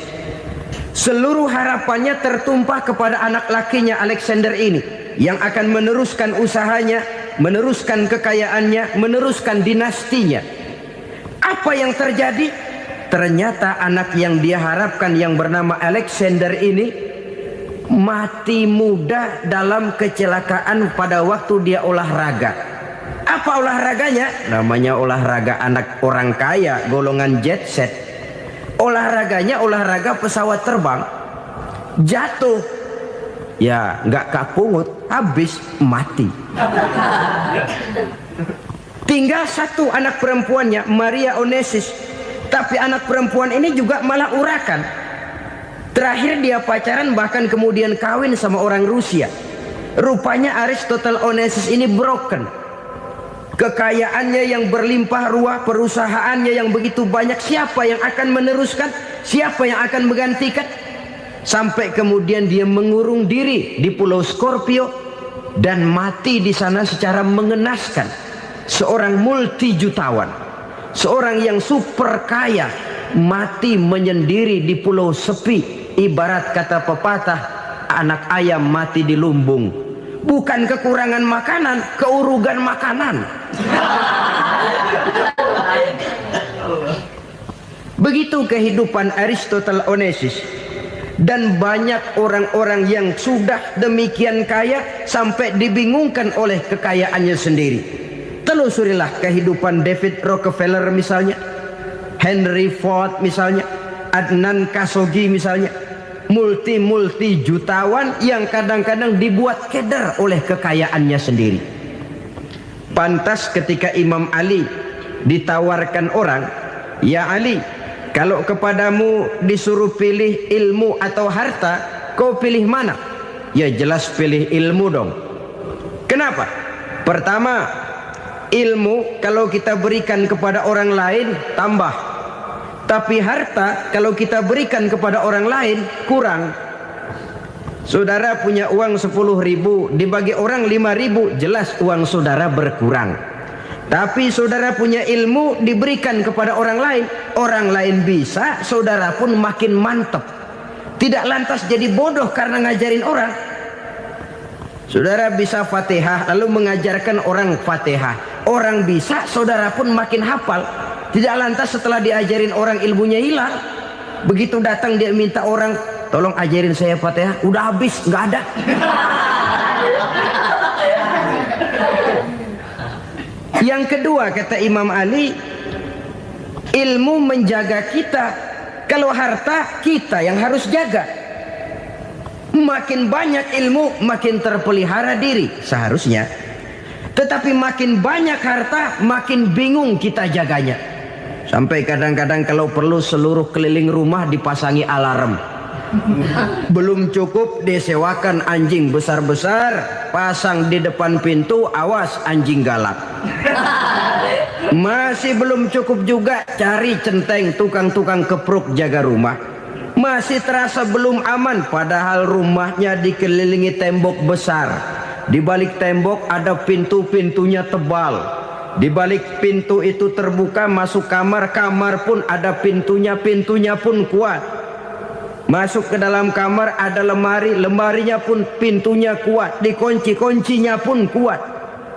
Seluruh harapannya tertumpah kepada anak lakinya Alexander ini, yang akan meneruskan usahanya, meneruskan kekayaannya, meneruskan dinastinya. Apa yang terjadi? Ternyata anak yang dia harapkan yang bernama Alexander ini mati muda dalam kecelakaan pada waktu dia olahraga. Apa olahraganya? Namanya olahraga anak orang kaya, golongan jet set. Olahraganya olahraga pesawat terbang. Jatuh, ya nggak kapungut, habis mati. Tinggal satu anak perempuannya, Maria Onassis. Tapi anak perempuan ini juga malah urakan. Terakhir dia pacaran, bahkan kemudian kawin sama orang Rusia. Rupanya Aristotle Onassis ini broken. Kekayaannya yang berlimpah ruah, perusahaannya yang begitu banyak, siapa yang akan meneruskan? Siapa yang akan menggantikan? Sampai kemudian dia mengurung diri di Pulau Scorpio dan mati di sana secara mengenaskan. Seorang multi jutawan, seorang yang super kaya, mati menyendiri di pulau sepi. Ibarat kata pepatah, anak ayam mati di lumbung. Bukan kekurangan makanan, keurugan makanan. Begitu kehidupan Aristotle Onassis. Dan banyak orang-orang yang sudah demikian kaya sampai dibingungkan oleh kekayaannya sendiri. Telusurilah kehidupan David Rockefeller misalnya, Henry Ford misalnya, Adnan Khashoggi misalnya. Multi jutawan yang kadang-kadang dibuat keder oleh kekayaannya sendiri. Pantas ketika Imam Ali ditawarkan orang, "Ya Ali, kalau kepadamu disuruh pilih ilmu atau harta, kau pilih mana?" Ya jelas pilih ilmu dong. Kenapa? Pertama, ilmu kalau kita berikan kepada orang lain tambah. Tapi harta kalau kita berikan kepada orang lain kurang. Saudara punya uang 10.000, dibagi orang 5.000, jelas uang saudara berkurang. Tapi saudara punya ilmu, diberikan kepada orang lain bisa, saudara pun makin mantap. Tidak lantas jadi bodoh karena ngajarin orang. Saudara bisa Fatihah lalu mengajarkan orang Fatihah. Orang bisa, saudara pun makin hafal. Tidak lantas setelah diajarin orang ilmunya hilang. Begitu datang dia minta orang, "Tolong ajarin saya Fatihah." Udah habis, nggak ada. Yang kedua kata Imam Ali, ilmu menjaga kita. Kalau harta kita yang harus jaga. Makin banyak ilmu makin terpelihara diri seharusnya. Tetapi makin banyak harta makin bingung kita jaganya. Sampai kadang-kadang kalau perlu seluruh keliling rumah dipasangi alarm. Belum cukup disewakan anjing besar-besar, pasang di depan pintu, awas anjing galak. Masih belum cukup juga, cari centeng tukang-tukang kepruk jaga rumah. Masih terasa belum aman, padahal rumahnya dikelilingi tembok besar. Di balik tembok ada pintu-pintunya tebal. Di balik pintu itu terbuka masuk kamar, kamar pun ada pintunya, pintunya pun kuat. Masuk ke dalam kamar ada lemari, lemarinya pun pintunya kuat, dikunci, kuncinya pun kuat.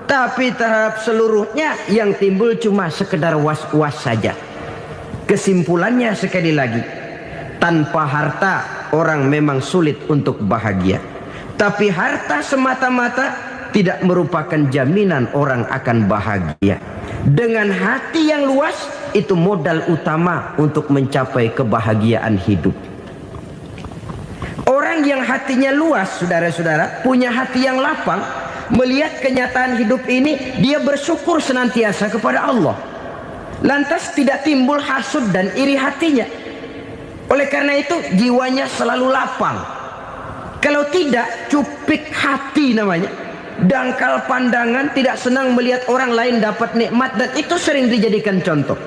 Tapi terhadap seluruhnya yang timbul cuma sekedar was-was saja. Kesimpulannya sekali lagi, tanpa harta orang memang sulit untuk bahagia. Tapi harta semata-mata tidak merupakan jaminan orang akan bahagia. Dengan hati yang luas, itu modal utama untuk mencapai kebahagiaan hidup. Orang yang hatinya luas, saudara-saudara, punya hati yang lapang, melihat kenyataan hidup ini, dia bersyukur senantiasa kepada Allah. Lantas tidak timbul hasud dan iri hatinya. Oleh karena itu, jiwanya selalu lapang. Kalau tidak, cupik hati namanya. Dangkal pandangan, tidak senang melihat orang lain dapat nikmat, dan itu sering dijadikan contoh.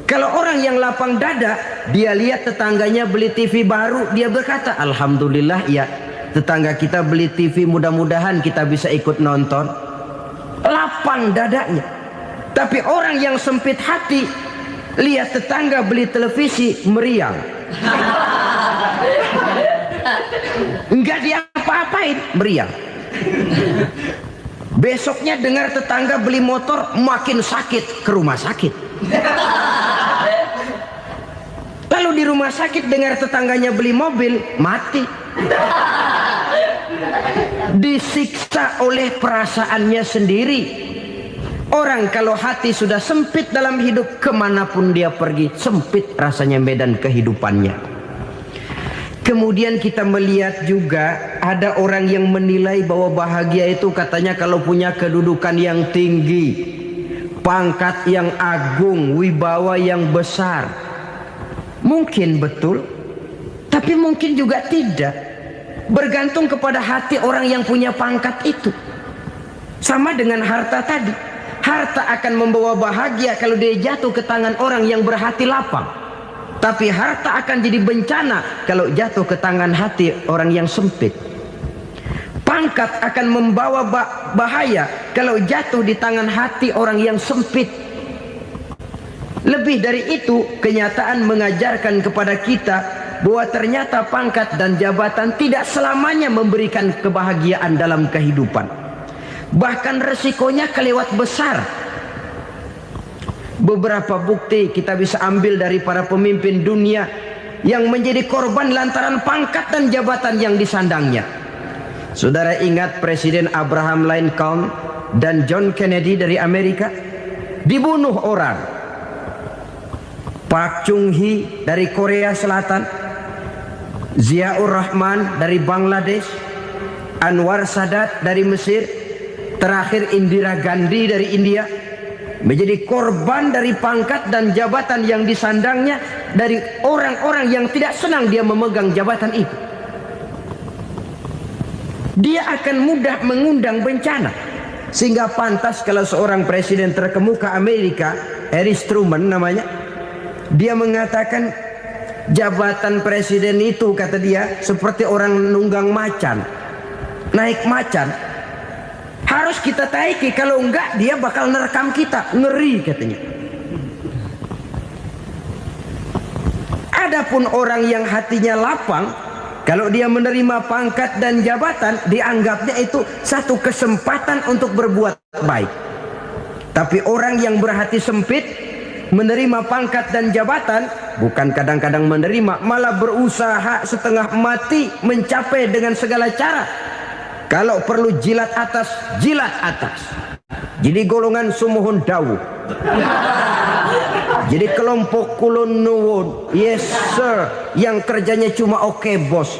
Kalau orang yang lapang dada, dia lihat tetangganya beli TV baru, dia berkata, "Alhamdulillah ya, tetangga kita beli TV, mudah-mudahan kita bisa ikut nonton." Lapang dadanya. Tapi orang yang sempit hati, lihat tetangga beli televisi, meriang. Enggak diapa-apain, meriang. Besoknya dengar tetangga beli motor, makin sakit, ke rumah sakit. Lalu di rumah sakit dengar tetangganya beli mobil, mati. disiksa oleh perasaannya sendiri. Orang kalau hati sudah sempit dalam hidup, kemanapun dia pergi, sempit rasanya medan kehidupannya. Kemudian kita melihat juga ada orang yang menilai bahwa bahagia itu katanya kalau punya kedudukan yang tinggi, pangkat yang agung, wibawa yang besar. Mungkin betul, tapi mungkin juga tidak. Bergantung kepada hati orang yang punya pangkat itu. Sama dengan harta tadi. Harta akan membawa bahagia kalau dia jatuh ke tangan orang yang berhati lapang. Tapi harta akan jadi bencana kalau jatuh ke tangan hati orang yang sempit. Pangkat akan membawa bahaya kalau jatuh di tangan hati orang yang sempit. Lebih dari itu, kenyataan mengajarkan kepada kita bahwa ternyata pangkat dan jabatan tidak selamanya memberikan kebahagiaan dalam kehidupan. Bahkan resikonya kelewat besar. Beberapa bukti kita bisa ambil dari para pemimpin dunia yang menjadi korban lantaran pangkat dan jabatan yang disandangnya. Saudara ingat Presiden Abraham Lincoln dan John Kennedy dari Amerika? Dibunuh orang. Park Chung-hee dari Korea Selatan, Ziaur Rahman dari Bangladesh, Anwar Sadat dari Mesir, terakhir Indira Gandhi dari India, menjadi korban dari pangkat dan jabatan yang disandangnya dari orang-orang yang tidak senang dia memegang jabatan itu. Dia akan mudah mengundang bencana. Sehingga pantas kalau seorang presiden terkemuka Amerika, Harry Truman namanya, dia mengatakan jabatan presiden itu, kata dia, seperti orang nunggang macan, naik macan. Harus kita taiki, kalau enggak dia bakal nerekam kita, ngeri katanya. Adapun orang yang hatinya lapang, kalau dia menerima pangkat dan jabatan, dianggapnya itu satu kesempatan untuk berbuat baik. Tapi orang yang berhati sempit, menerima pangkat dan jabatan, bukan kadang-kadang menerima, malah berusaha setengah mati mencapai dengan segala cara. Kalau perlu jilat atas, jilat atas. Jadi golongan sumuhun dawu. Jadi kelompok kulon nuwun, yes sir, yang kerjanya cuma oke bos.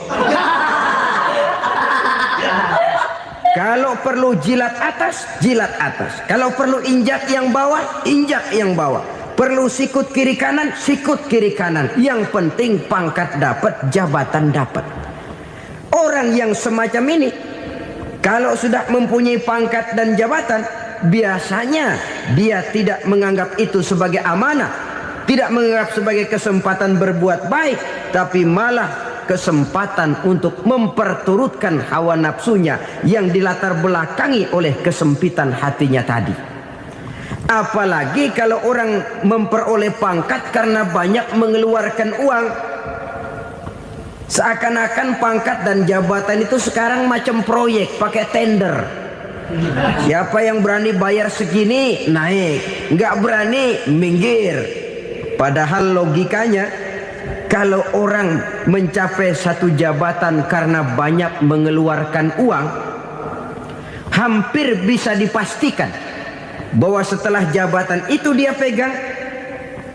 Kalau perlu jilat atas, jilat atas. Kalau perlu injak yang bawah, injak yang bawah. Perlu sikut kiri kanan, sikut kiri kanan. Yang penting pangkat dapat, jabatan dapat. Orang yang semacam ini, kalau sudah mempunyai pangkat dan jabatan, biasanya dia tidak menganggap itu sebagai amanah, tidak menganggap sebagai kesempatan berbuat baik, tapi malah kesempatan untuk memperturutkan hawa nafsunya yang dilatar belakangi oleh kesempitan hatinya tadi. Apalagi kalau orang memperoleh pangkat karena banyak mengeluarkan uang. Seakan-akan pangkat dan jabatan itu sekarang macam proyek, pakai tender. Siapa yang berani bayar segini naik, nggak berani minggir. Padahal logikanya, kalau orang mencapai satu jabatan karena banyak mengeluarkan uang, hampir bisa dipastikan bahwa setelah jabatan itu dia pegang,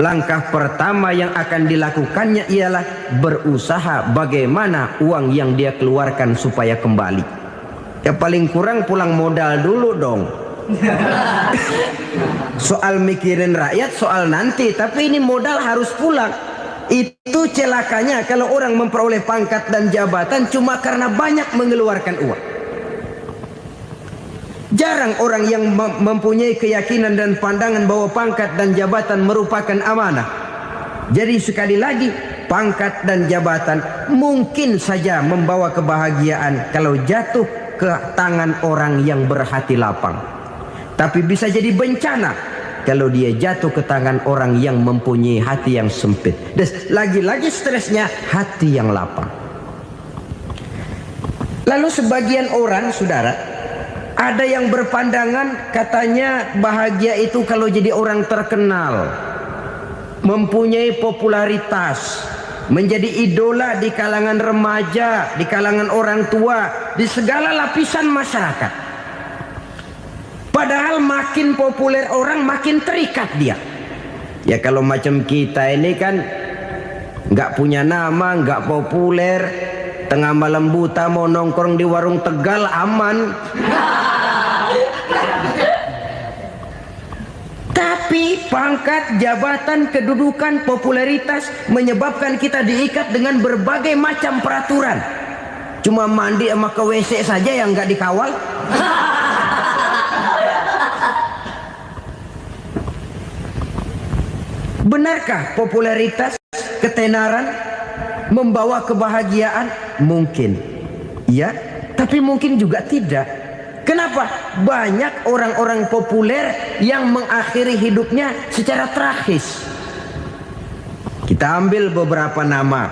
langkah pertama yang akan dilakukannya ialah berusaha bagaimana uang yang dia keluarkan supaya kembali. Ya paling kurang pulang modal dulu dong. Soal mikirin rakyat soal nanti, tapi ini modal harus pulang. Itu celakanya kalau orang memperoleh pangkat dan jabatan cuma karena banyak mengeluarkan uang. Jarang orang yang mempunyai keyakinan dan pandangan bahwa pangkat dan jabatan merupakan amanah. Jadi sekali lagi, pangkat dan jabatan mungkin saja membawa kebahagiaan kalau jatuh ke tangan orang yang berhati lapang. Tapi bisa jadi bencana kalau dia jatuh ke tangan orang yang mempunyai hati yang sempit. Dan lagi-lagi stresnya hati yang lapang. Lalu sebagian orang, saudara, ada yang berpandangan katanya bahagia itu kalau jadi orang terkenal, mempunyai popularitas, menjadi idola di kalangan remaja, di kalangan orang tua, di segala lapisan masyarakat. Padahal makin populer orang, makin terikat dia. Ya kalau macam kita ini kan nggak punya nama, nggak populer, tengah malam buta mau nongkrong di warung Tegal aman. Tapi pangkat, jabatan, kedudukan, popularitas menyebabkan kita diikat dengan berbagai macam peraturan. Cuma mandi sama ke WC saja yang nggak dikawal. Benarkah popularitas, ketenaran membawa kebahagiaan? Mungkin. Ya, tapi mungkin juga tidak. Kenapa? Banyak orang-orang populer yang mengakhiri hidupnya secara tragis. Kita ambil beberapa nama.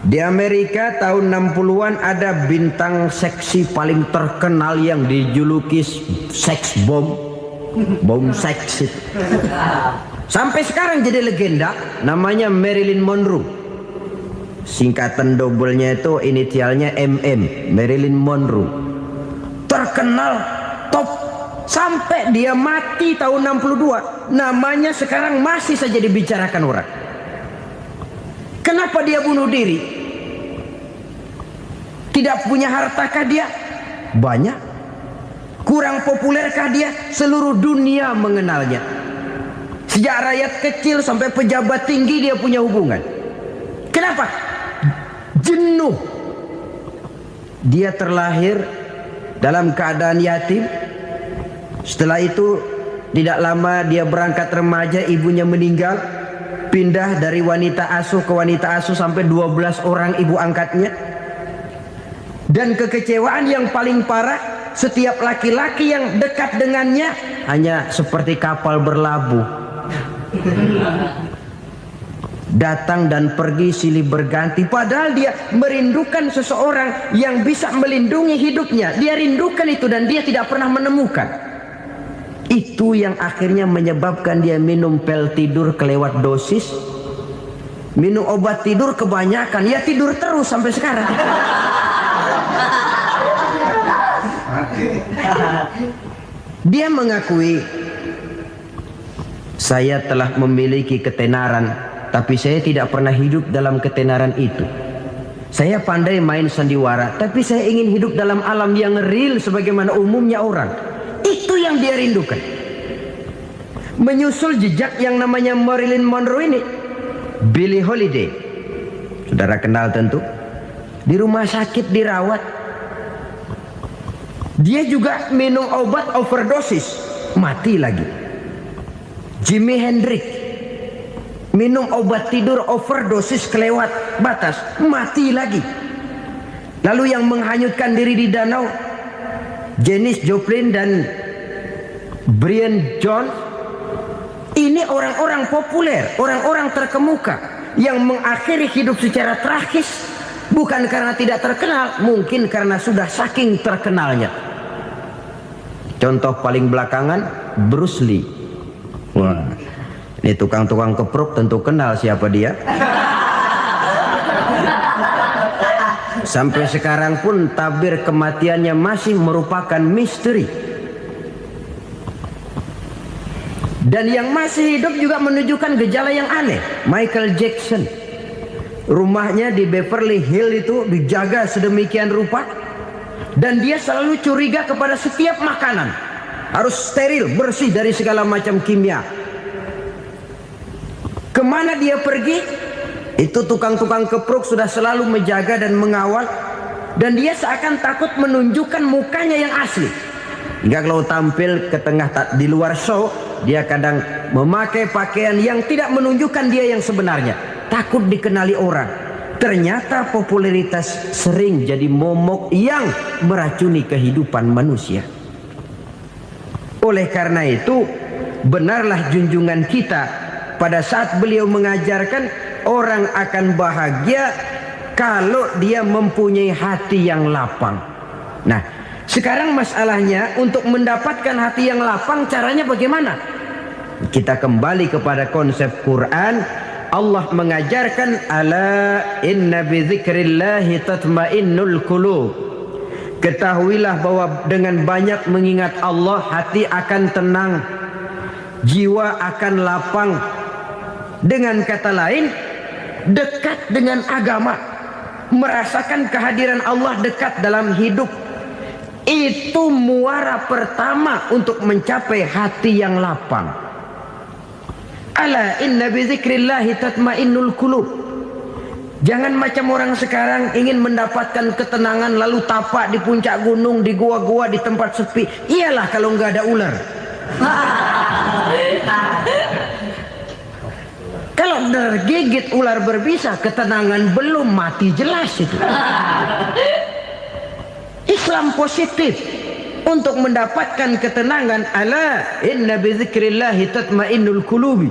Di Amerika tahun 60-an ada bintang seksi paling terkenal yang dijuluki sex bomb. Bom seks. Sampai sekarang jadi legenda, namanya Marilyn Monroe. Singkatan double-nya itu inisialnya MM, Marilyn Monroe. Terkenal, top, sampai dia mati tahun 62. Namanya sekarang masih saja dibicarakan orang. Kenapa dia bunuh diri? Tidak punya hartakah dia? Banyak. Kurang populerkah dia? Seluruh dunia mengenalnya. Sejak rakyat kecil sampai pejabat tinggi dia punya hubungan. Kenapa? Jenuh. Dia terlahir dalam keadaan yatim. Setelah itu tidak lama dia berangkat remaja, ibunya meninggal. Pindah dari wanita asuh ke wanita asuh sampai 12 orang ibu angkatnya. Dan kekecewaan yang paling parah, setiap laki-laki yang dekat dengannya hanya seperti kapal berlabuh. Datang dan pergi silih berganti. Padahal dia merindukan seseorang yang bisa melindungi hidupnya. Dia rindukan itu dan dia tidak pernah menemukan. Itu yang akhirnya menyebabkan dia minum pil tidur kelewat dosis, minum obat tidur kebanyakan. Ya tidur terus sampai sekarang. Dia mengakui, saya telah memiliki ketenaran, tapi saya tidak pernah hidup dalam ketenaran itu. Saya pandai main sandiwara, tapi saya ingin hidup dalam alam yang real sebagaimana umumnya orang. Itu yang dia rindukan. Menyusul jejak yang namanya Marilyn Monroe ini, Billie Holiday, saudara kenal tentu, di rumah sakit dirawat. Dia juga minum obat overdosis, mati lagi. Jimi Hendrix minum obat tidur overdosis kelewat batas, mati lagi. Lalu yang menghanyutkan diri di danau, Janis Joplin dan Brian Jones. Ini orang-orang populer, orang-orang terkemuka yang mengakhiri hidup secara tragis, bukan karena tidak terkenal, mungkin karena sudah saking terkenalnya. Contoh paling belakangan, Bruce Lee. Wah, ini tukang-tukang kepruk tentu kenal siapa dia. Sampai sekarang pun tabir kematiannya masih merupakan misteri. Dan yang masih hidup juga menunjukkan gejala yang aneh. Michael Jackson, rumahnya di Beverly Hills itu dijaga sedemikian rupa, dan dia selalu curiga kepada setiap makanan. Harus steril, bersih dari segala macam kimia. Kemana dia pergi, itu tukang-tukang kepruk sudah selalu menjaga dan mengawal. Dan dia seakan takut menunjukkan mukanya yang asli. Hingga kalau tampil ke tengah di luar show, dia kadang memakai pakaian yang tidak menunjukkan dia yang sebenarnya. Takut dikenali orang. Ternyata popularitas sering jadi momok yang meracuni kehidupan manusia. Oleh karena itu, benarlah junjungan kita pada saat beliau mengajarkan orang akan bahagia kalau dia mempunyai hati yang lapang. Nah, sekarang masalahnya untuk mendapatkan hati yang lapang, caranya bagaimana? Kita kembali kepada konsep Quran. Allah mengajarkan, ala inna bi dzikrillahi tatmainnul qulub. Ketahuilah bahwa dengan banyak mengingat Allah, hati akan tenang, jiwa akan lapang. Dengan kata lain, dekat dengan agama, merasakan kehadiran Allah dekat dalam hidup, itu muara pertama untuk mencapai hati yang lapang. Ala inna bi dzikrillahi tatmainnul qulub. Jangan macam orang sekarang ingin mendapatkan ketenangan lalu tapak di puncak gunung, di gua-gua, di tempat sepi. Iyalah kalau nggak ada ular. Kalau tergigit ular berbisa, ketenangan belum, mati jelas itu. Islam positif untuk mendapatkan ketenangan. Ala inna bi dzikrillahi tatmainnul qulubi.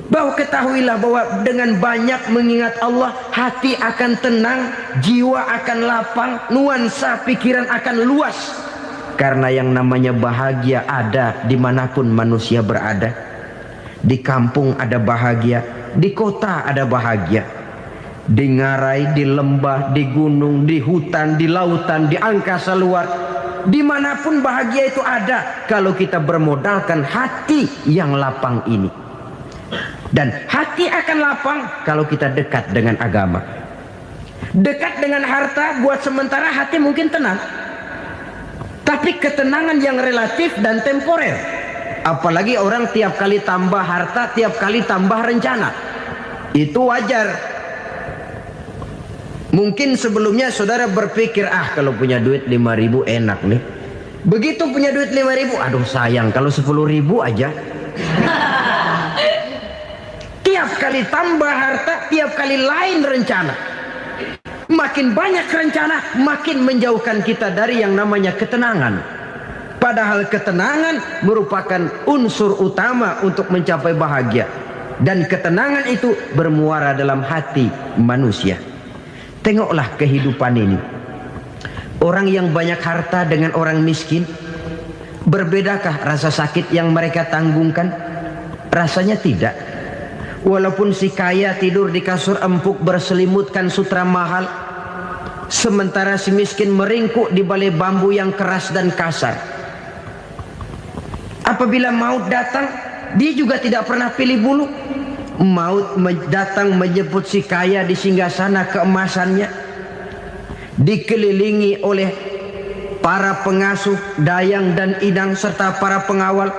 Bahwa ketahuilah bahwa dengan banyak mengingat Allah, hati akan tenang, jiwa akan lapang, nuansa pikiran akan luas. Karena yang namanya bahagia ada dimanapun manusia berada. Di kampung ada bahagia, di kota ada bahagia, di ngarai, di lembah, di gunung, di hutan, di lautan, di angkasa luar, dimanapun bahagia itu ada kalau kita bermodalkan hati yang lapang ini. Dan hati akan lapang kalau kita dekat dengan agama. Dekat dengan harta buat sementara hati mungkin tenang, tapi ketenangan yang relatif dan temporer. Apalagi orang tiap kali tambah harta, tiap kali tambah rencana. Itu wajar. Mungkin sebelumnya saudara berpikir, kalau punya duit 5.000 enak nih. Begitu punya duit 5.000, aduh sayang kalau 10.000 aja. Tiap kali tambah harta, tiap kali lain rencana. Makin banyak rencana, makin menjauhkan kita dari yang namanya ketenangan. Padahal ketenangan merupakan unsur utama untuk mencapai bahagia. Dan ketenangan itu bermuara dalam hati manusia. Tengoklah kehidupan ini. Orang yang banyak harta dengan orang miskin, berbedakah rasa sakit yang mereka tanggungkan? Rasanya tidak. Walaupun si kaya tidur di kasur empuk berselimutkan sutra mahal, sementara si miskin meringkuk di balai bambu yang keras dan kasar. Apabila maut datang, dia juga tidak pernah pilih bulu. Maut datang menjemput si kaya di singgasana keemasannya, dikelilingi oleh para pengasuh, dayang dan idang serta para pengawal.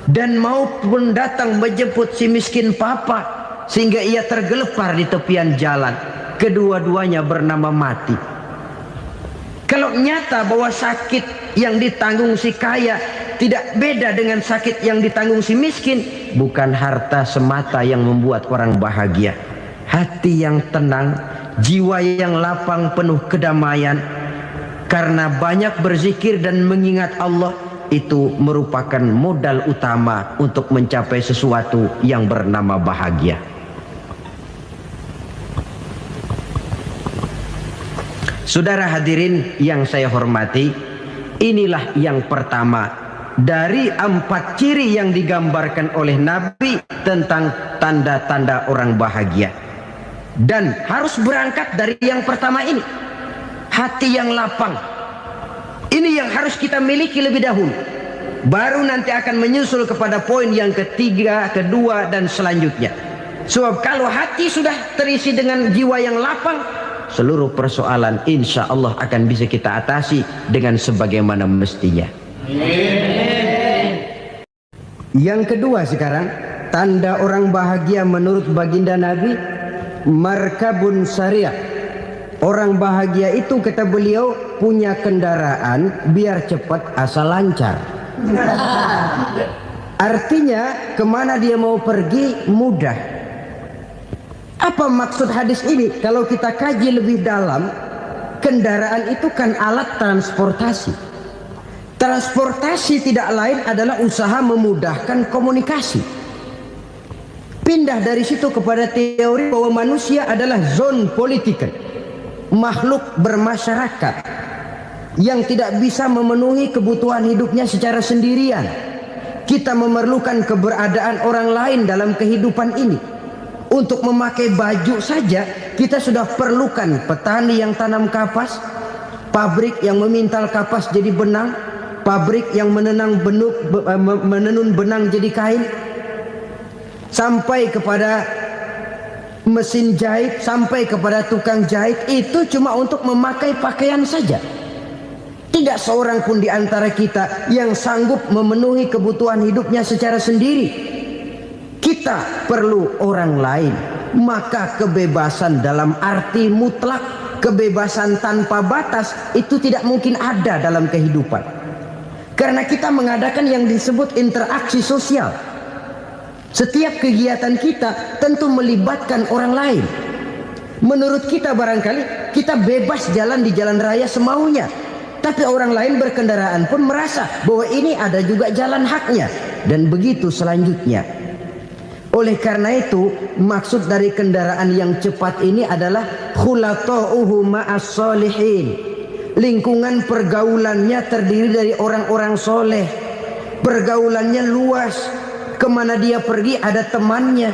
Dan maut pun datang menjemput si miskin papa, sehingga ia tergelepar di tepian jalan. Kedua-duanya bernama mati. Kalau nyata bahwa sakit yang ditanggung si kaya tidak beda dengan sakit yang ditanggung si miskin, bukan harta semata yang membuat orang bahagia. Hati yang tenang, jiwa yang lapang penuh kedamaian, karena banyak berzikir dan mengingat Allah, itu merupakan modal utama untuk mencapai sesuatu yang bernama bahagia. Saudara hadirin yang saya hormati, inilah yang pertama dari 4 ciri yang digambarkan oleh Nabi tentang tanda-tanda orang bahagia. Dan harus berangkat dari yang pertama ini, hati yang lapang. Ini yang harus kita miliki lebih dahulu. Baru nanti akan menyusul kepada poin yang ketiga, kedua, dan selanjutnya. Sebab kalau hati sudah terisi dengan jiwa yang lapang, seluruh persoalan insya Allah akan bisa kita atasi dengan sebagaimana mestinya. Yang kedua sekarang, tanda orang bahagia menurut baginda Nabi, markabun syariah. Orang bahagia itu, kata beliau, punya kendaraan biar cepat asal lancar. Artinya kemana dia mau pergi mudah. Apa maksud hadis ini? Kalau kita kaji lebih dalam, kendaraan itu kan alat transportasi. Transportasi tidak lain adalah usaha memudahkan komunikasi. Pindah dari situ kepada teori bahwa manusia adalah zon political, makhluk bermasyarakat yang tidak bisa memenuhi kebutuhan hidupnya secara sendirian. Kita memerlukan keberadaan orang lain dalam kehidupan ini. Untuk memakai baju saja kita sudah perlukan petani yang tanam kapas, pabrik yang memintal kapas jadi benang, pabrik yang menenun benang jadi kain, sampai kepada mesin jahit, sampai kepada tukang jahit. Itu cuma untuk memakai pakaian saja. Tidak seorang pun di antara kita yang sanggup memenuhi kebutuhan hidupnya secara sendiri. Kita perlu orang lain. Maka kebebasan dalam arti mutlak, kebebasan tanpa batas, itu tidak mungkin ada dalam kehidupan. Karena kita mengadakan yang disebut interaksi sosial. Setiap kegiatan kita tentu melibatkan orang lain. Menurut kita barangkali kita bebas jalan di jalan raya semaunya, tapi orang lain berkendaraan pun merasa bahwa ini ada juga jalan haknya, dan begitu selanjutnya. Oleh karena itu, maksud dari kendaraan yang cepat ini adalah khulata'uhu ma'as solihin. Lingkungan pergaulannya terdiri dari orang-orang soleh. Pergaulannya luas. Kemana dia pergi ada temannya.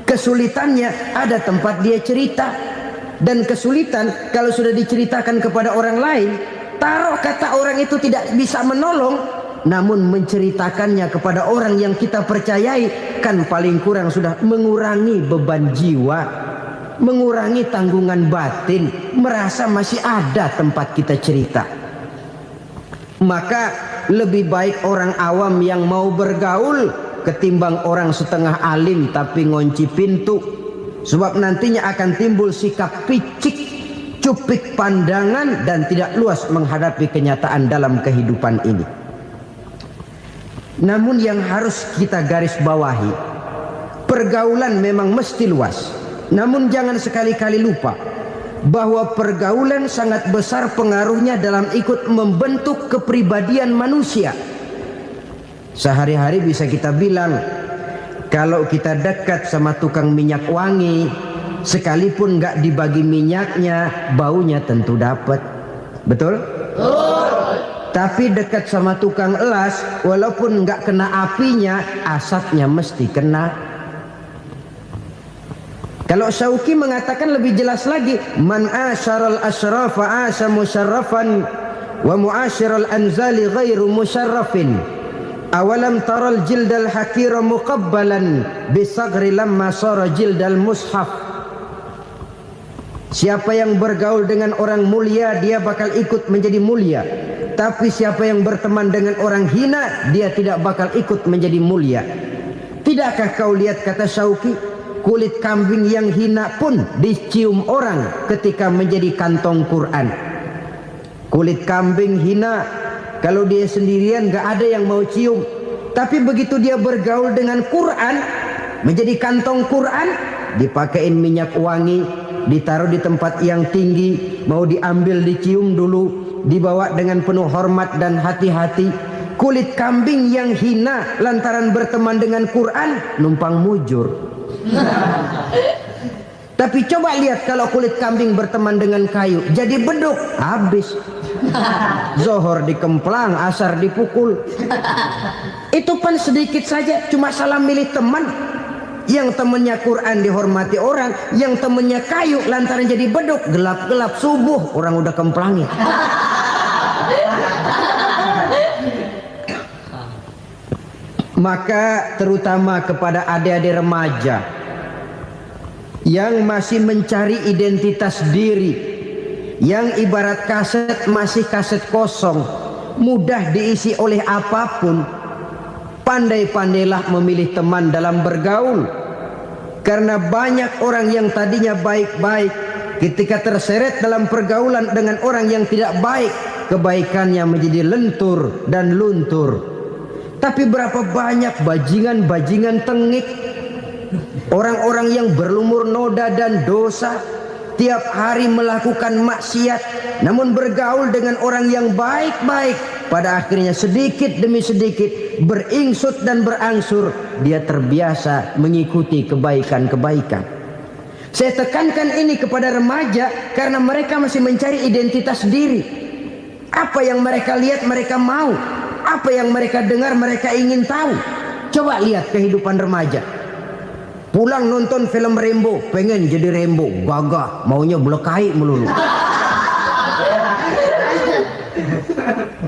Kesulitannya ada tempat dia cerita. Dan kesulitan kalau sudah diceritakan kepada orang lain, taruh kata orang itu tidak bisa menolong, namun menceritakannya kepada orang yang kita percayai, kan paling kurang sudah mengurangi beban jiwa, mengurangi tanggungan batin, merasa masih ada tempat kita cerita. Maka lebih baik orang awam yang mau bergaul ketimbang orang setengah alim tapi ngunci pintu. Sebab nantinya akan timbul sikap picik, cupik pandangan, dan tidak luas menghadapi kenyataan dalam kehidupan ini. Namun yang harus kita garis bawahi, pergaulan memang mesti luas. Namun jangan sekali-kali lupa bahwa pergaulan sangat besar pengaruhnya dalam ikut membentuk kepribadian manusia. Sehari-hari bisa kita bilang, kalau kita dekat sama tukang minyak wangi, sekalipun nggak dibagi minyaknya, baunya tentu dapat. Betul? Tapi dekat sama tukang elas, walaupun nggak kena apinya, asapnya mesti kena. Kalau Syauqi mengatakan lebih jelas lagi, man asyaral asyrafa asya musyarrafan wa muasyiral anzali ghairu musyarrafin. Awalam taral jildal hakira muqabbalan bisagri lamma sara jildal mushaf. Siapa yang bergaul dengan orang mulia, dia bakal ikut menjadi mulia. Tapi siapa yang berteman dengan orang hina, dia tidak bakal ikut menjadi mulia. Tidakkah kau lihat, kata Syauqi, kulit kambing yang hina pun dicium orang ketika menjadi kantong Quran. Kulit kambing hina, kalau dia sendirian gak ada yang mau cium. Tapi begitu dia bergaul dengan Quran, menjadi kantong Quran, dipakein minyak wangi, ditaruh di tempat yang tinggi, mau diambil dicium dulu, dibawa dengan penuh hormat dan hati-hati. Kulit kambing yang hina lantaran berteman dengan Quran, numpang mujur. Tapi coba lihat kalau kulit kambing berteman dengan kayu, jadi beduk, habis. Zohor dikemplang, asar dipukul. Itu pun sedikit saja, cuma salah milih teman. Yang temannya Quran dihormati orang, yang temannya kayu lantaran jadi beduk, gelap-gelap subuh orang udah kemplangin. Maka terutama kepada adik-adik remaja yang masih mencari identitas diri, yang ibarat kaset masih kaset kosong, mudah diisi oleh apapun, pandai-pandailah memilih teman dalam bergaul. Karena banyak orang yang tadinya baik-baik, ketika terseret dalam pergaulan dengan orang yang tidak baik, kebaikannya menjadi lentur dan luntur. Tapi berapa banyak bajingan-bajingan tengik, orang-orang yang berlumur noda dan dosa, tiap hari melakukan maksiat, namun bergaul dengan orang yang baik-baik, pada akhirnya sedikit demi sedikit beringsut dan berangsur dia terbiasa mengikuti kebaikan-kebaikan. Saya tekankan ini kepada remaja karena mereka masih mencari identitas diri. Apa yang mereka lihat mereka mau, apa yang mereka dengar mereka ingin tahu. Coba lihat kehidupan remaja. Pulang nonton film Rambo, pengen jadi Rambo, gagah, maunya belekai melulu.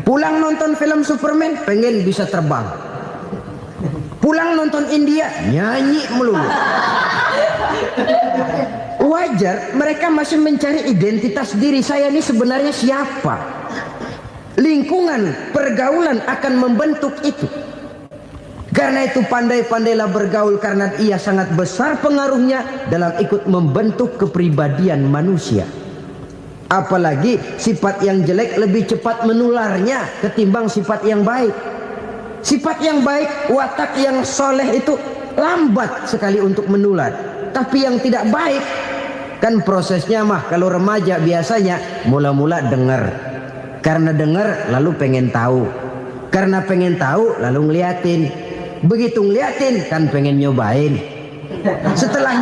Pulang nonton film Superman, pengen bisa terbang. Pulang nonton India, nyanyi melulu. Wajar, mereka masih mencari identitas diri. Saya ini sebenarnya siapa? Lingkungan, pergaulan akan membentuk itu. Karena itu pandai-pandailah bergaul, karena ia sangat besar pengaruhnya dalam ikut membentuk kepribadian manusia. Apalagi sifat yang jelek lebih cepat menularnya ketimbang sifat yang baik. Sifat yang baik, watak yang soleh itu lambat sekali untuk menular. Tapi yang tidak baik, kan prosesnya mah kalau remaja biasanya mula-mula dengar. Karena dengar lalu pengen tahu. Karena pengen tahu lalu ngeliatin. Begitu ngeliatin kan pengen nyobain. Setelah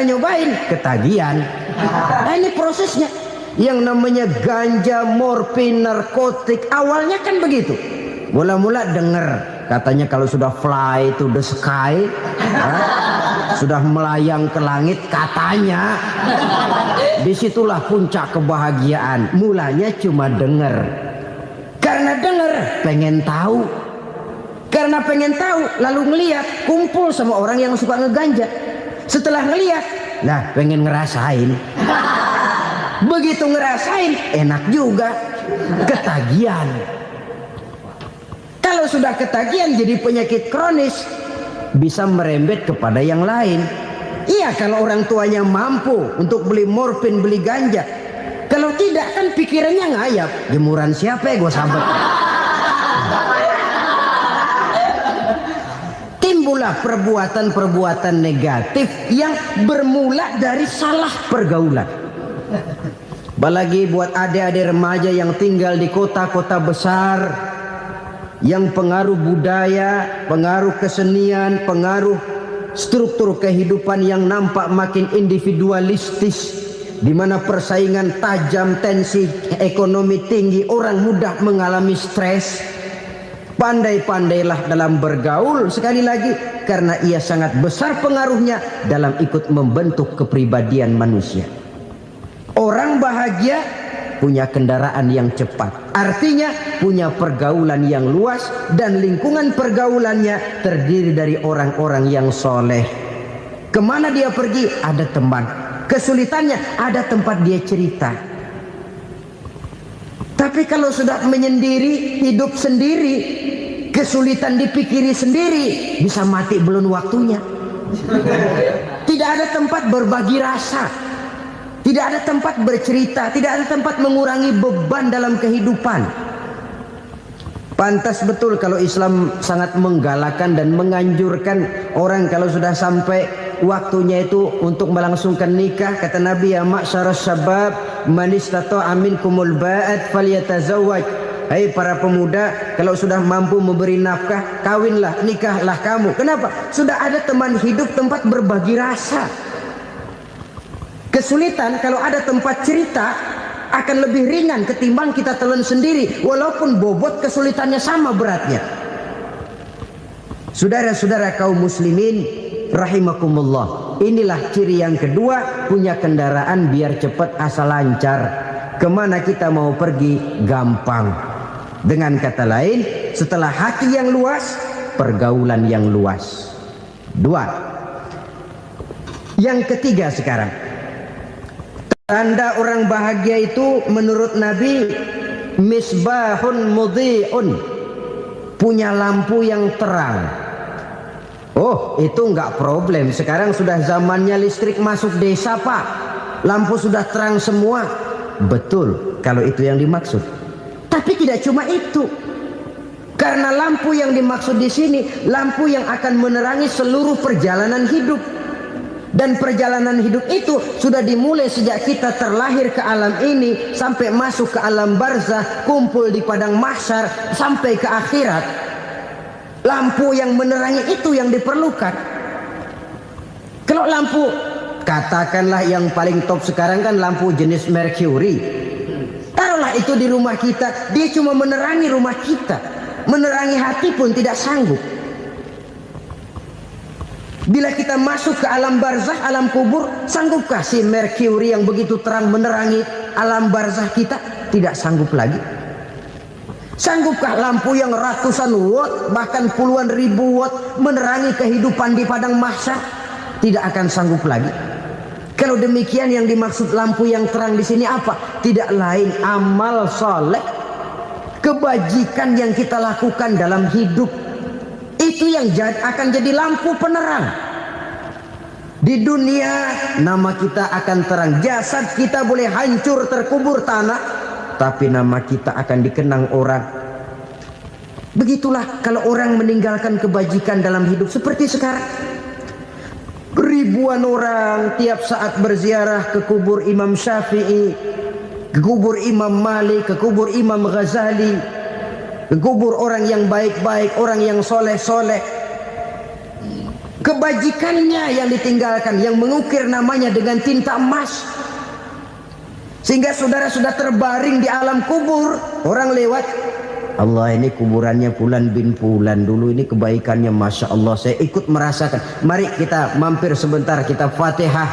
nyobain ketagihan. Nah, ini prosesnya. Yang namanya ganja, morfin, narkotik awalnya kan begitu. Mula-mula denger katanya kalau sudah fly to the sky, sudah melayang ke langit katanya, disitulah puncak kebahagiaan. Mulanya cuma denger. Karena denger pengen tahu. Karena pengen tahu lalu ngeliat, kumpul sama orang yang suka ngeganja. Setelah ngeliat, nah pengen ngerasain. Begitu ngerasain enak juga, ketagihan. Kalau sudah ketagihan jadi penyakit kronis, bisa merembet kepada yang lain. Iya, kalau orang tuanya mampu untuk beli morfin, beli ganja. Kalau tidak kan pikirannya ngayap, jemuran siapa ya gue sabet. Timbullah perbuatan-perbuatan negatif yang bermula dari salah pergaulan. Apalagi buat adik-adik remaja yang tinggal di kota-kota besar, yang pengaruh budaya, pengaruh kesenian, pengaruh struktur kehidupan yang nampak makin individualistis, di mana persaingan tajam, tensi ekonomi tinggi, orang mudah mengalami stres. Pandai-pandailah dalam bergaul, sekali lagi, karena ia sangat besar pengaruhnya dalam ikut membentuk kepribadian manusia. Orang bahagia punya kendaraan yang cepat, artinya punya pergaulan yang luas, dan lingkungan pergaulannya terdiri dari orang-orang yang soleh. Kemana dia pergi ada teman, kesulitannya ada tempat dia cerita. Tapi kalau sudah menyendiri, hidup sendiri, kesulitan dipikiri sendiri, bisa mati belum waktunya. Tidak ada tempat berbagi rasa, tidak ada tempat bercerita, tidak ada tempat mengurangi beban dalam kehidupan. Pantas betul kalau Islam sangat menggalakkan dan menganjurkan orang kalau sudah sampai waktunya itu untuk melangsungkan nikah. Kata Nabi, ya ma'syaras syabab man istata'a minkumul ba'at falyatazawwaj. Hai para pemuda, kalau sudah mampu memberi nafkah, kawinlah, nikahlah kamu. Kenapa? Sudah ada teman hidup, tempat berbagi rasa. Kesulitan kalau ada tempat cerita akan lebih ringan ketimbang kita telan sendiri, walaupun bobot kesulitannya sama beratnya. Saudara-saudara kaum muslimin rahimakumullah, inilah ciri yang kedua, punya kendaraan biar cepat asal lancar. Kemana kita mau pergi gampang. Dengan kata lain, setelah hati yang luas, pergaulan yang luas. Dua. Yang ketiga sekarang, tanda orang bahagia itu menurut Nabi, misbahun mudhi'un, punya lampu yang terang. Oh, itu enggak problem. Sekarang sudah zamannya listrik masuk desa, Pak. Lampu sudah terang semua. Betul, kalau itu yang dimaksud. Tapi tidak cuma itu. Karena lampu yang dimaksud di sini, lampu yang akan menerangi seluruh perjalanan hidup. Dan perjalanan hidup itu sudah dimulai sejak kita terlahir ke alam ini, sampai masuk ke alam barzah, kumpul di padang mahsyar, sampai ke akhirat. Lampu yang menerangi itu yang diperlukan. Kalau lampu, katakanlah yang paling top sekarang kan lampu jenis Mercury. Taruhlah itu di rumah kita, dia cuma menerangi rumah kita, menerangi hati pun tidak sanggup. Bila kita masuk ke alam barzah, alam kubur, sanggupkah si Merkuri yang begitu terang menerangi alam barzah kita? Tidak sanggup lagi. Sanggupkah lampu yang ratusan watt, bahkan puluhan ribu watt menerangi kehidupan di padang mahsyar? Tidak akan sanggup lagi. Kalau demikian, yang dimaksud lampu yang terang di sini apa? Tidak lain amal soleh, kebajikan yang kita lakukan dalam hidup. Itu yang akan jadi lampu penerang. Di dunia nama kita akan terang. Jasad kita boleh hancur terkubur tanah, tapi nama kita akan dikenang orang. Begitulah kalau orang meninggalkan kebajikan dalam hidup seperti sekarang. Ribuan orang tiap saat berziarah ke kubur Imam Syafi'i, ke kubur Imam Malik, ke kubur Imam Ghazali, ke kubur orang yang baik-baik, orang yang soleh-soleh. Kebajikannya yang ditinggalkan, yang mengukir namanya dengan tinta emas, sehingga saudara sudah terbaring di alam kubur. Orang lewat, Allah, ini kuburannya Fulan bin Fulan, dulu ini kebaikannya Masya Allah, saya ikut merasakan. Mari kita mampir sebentar, kita Fatihah,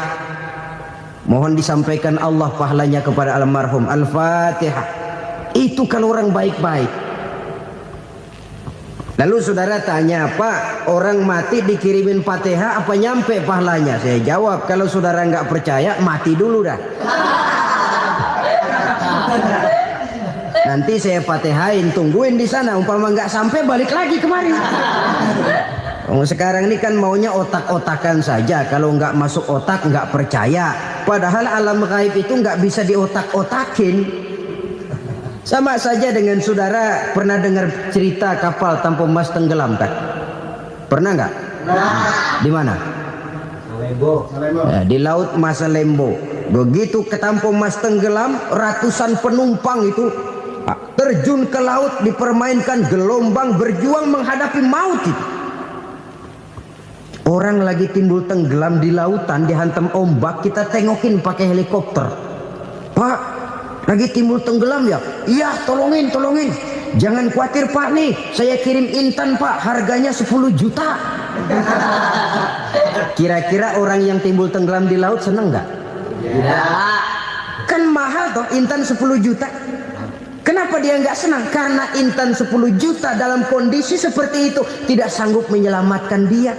mohon disampaikan Allah pahalanya kepada almarhum. Al-Fatihah. Itu kalau orang baik-baik. Lalu saudara tanya, Pak, orang mati dikirimin Fatihah apa nyampe pahalanya? Saya jawab, kalau saudara nggak percaya, mati dulu dah. Nanti saya Fatihain, tungguin di sana. Umpama nggak sampai, balik lagi kemari. Sekarang ini kan maunya otak-otakan saja. Kalau nggak masuk otak, nggak percaya. Padahal alam gaib itu nggak bisa diotak-otakin. Sama saja dengan saudara pernah dengar cerita kapal tanpa emas tenggelam kan? Pernah nggak? Di mana? Salembo. Ya, di laut Masalembo. Begitu ke tanpa emas tenggelam, ratusan penumpang itu terjun ke laut, dipermainkan gelombang, berjuang menghadapi maut itu. Orang lagi timbul tenggelam di lautan, dihantam ombak, kita tengokin pakai helikopter. Pak, lagi timbul tenggelam ya? Iya, tolongin. Jangan khawatir Pak, nih saya kirim intan Pak, harganya 10 juta. Kira-kira orang yang timbul tenggelam di laut seneng nggak? Ya. Kan mahal toh intan 10 juta. Kenapa dia nggak senang? Karena intan 10 juta dalam kondisi seperti itu tidak sanggup menyelamatkan dia.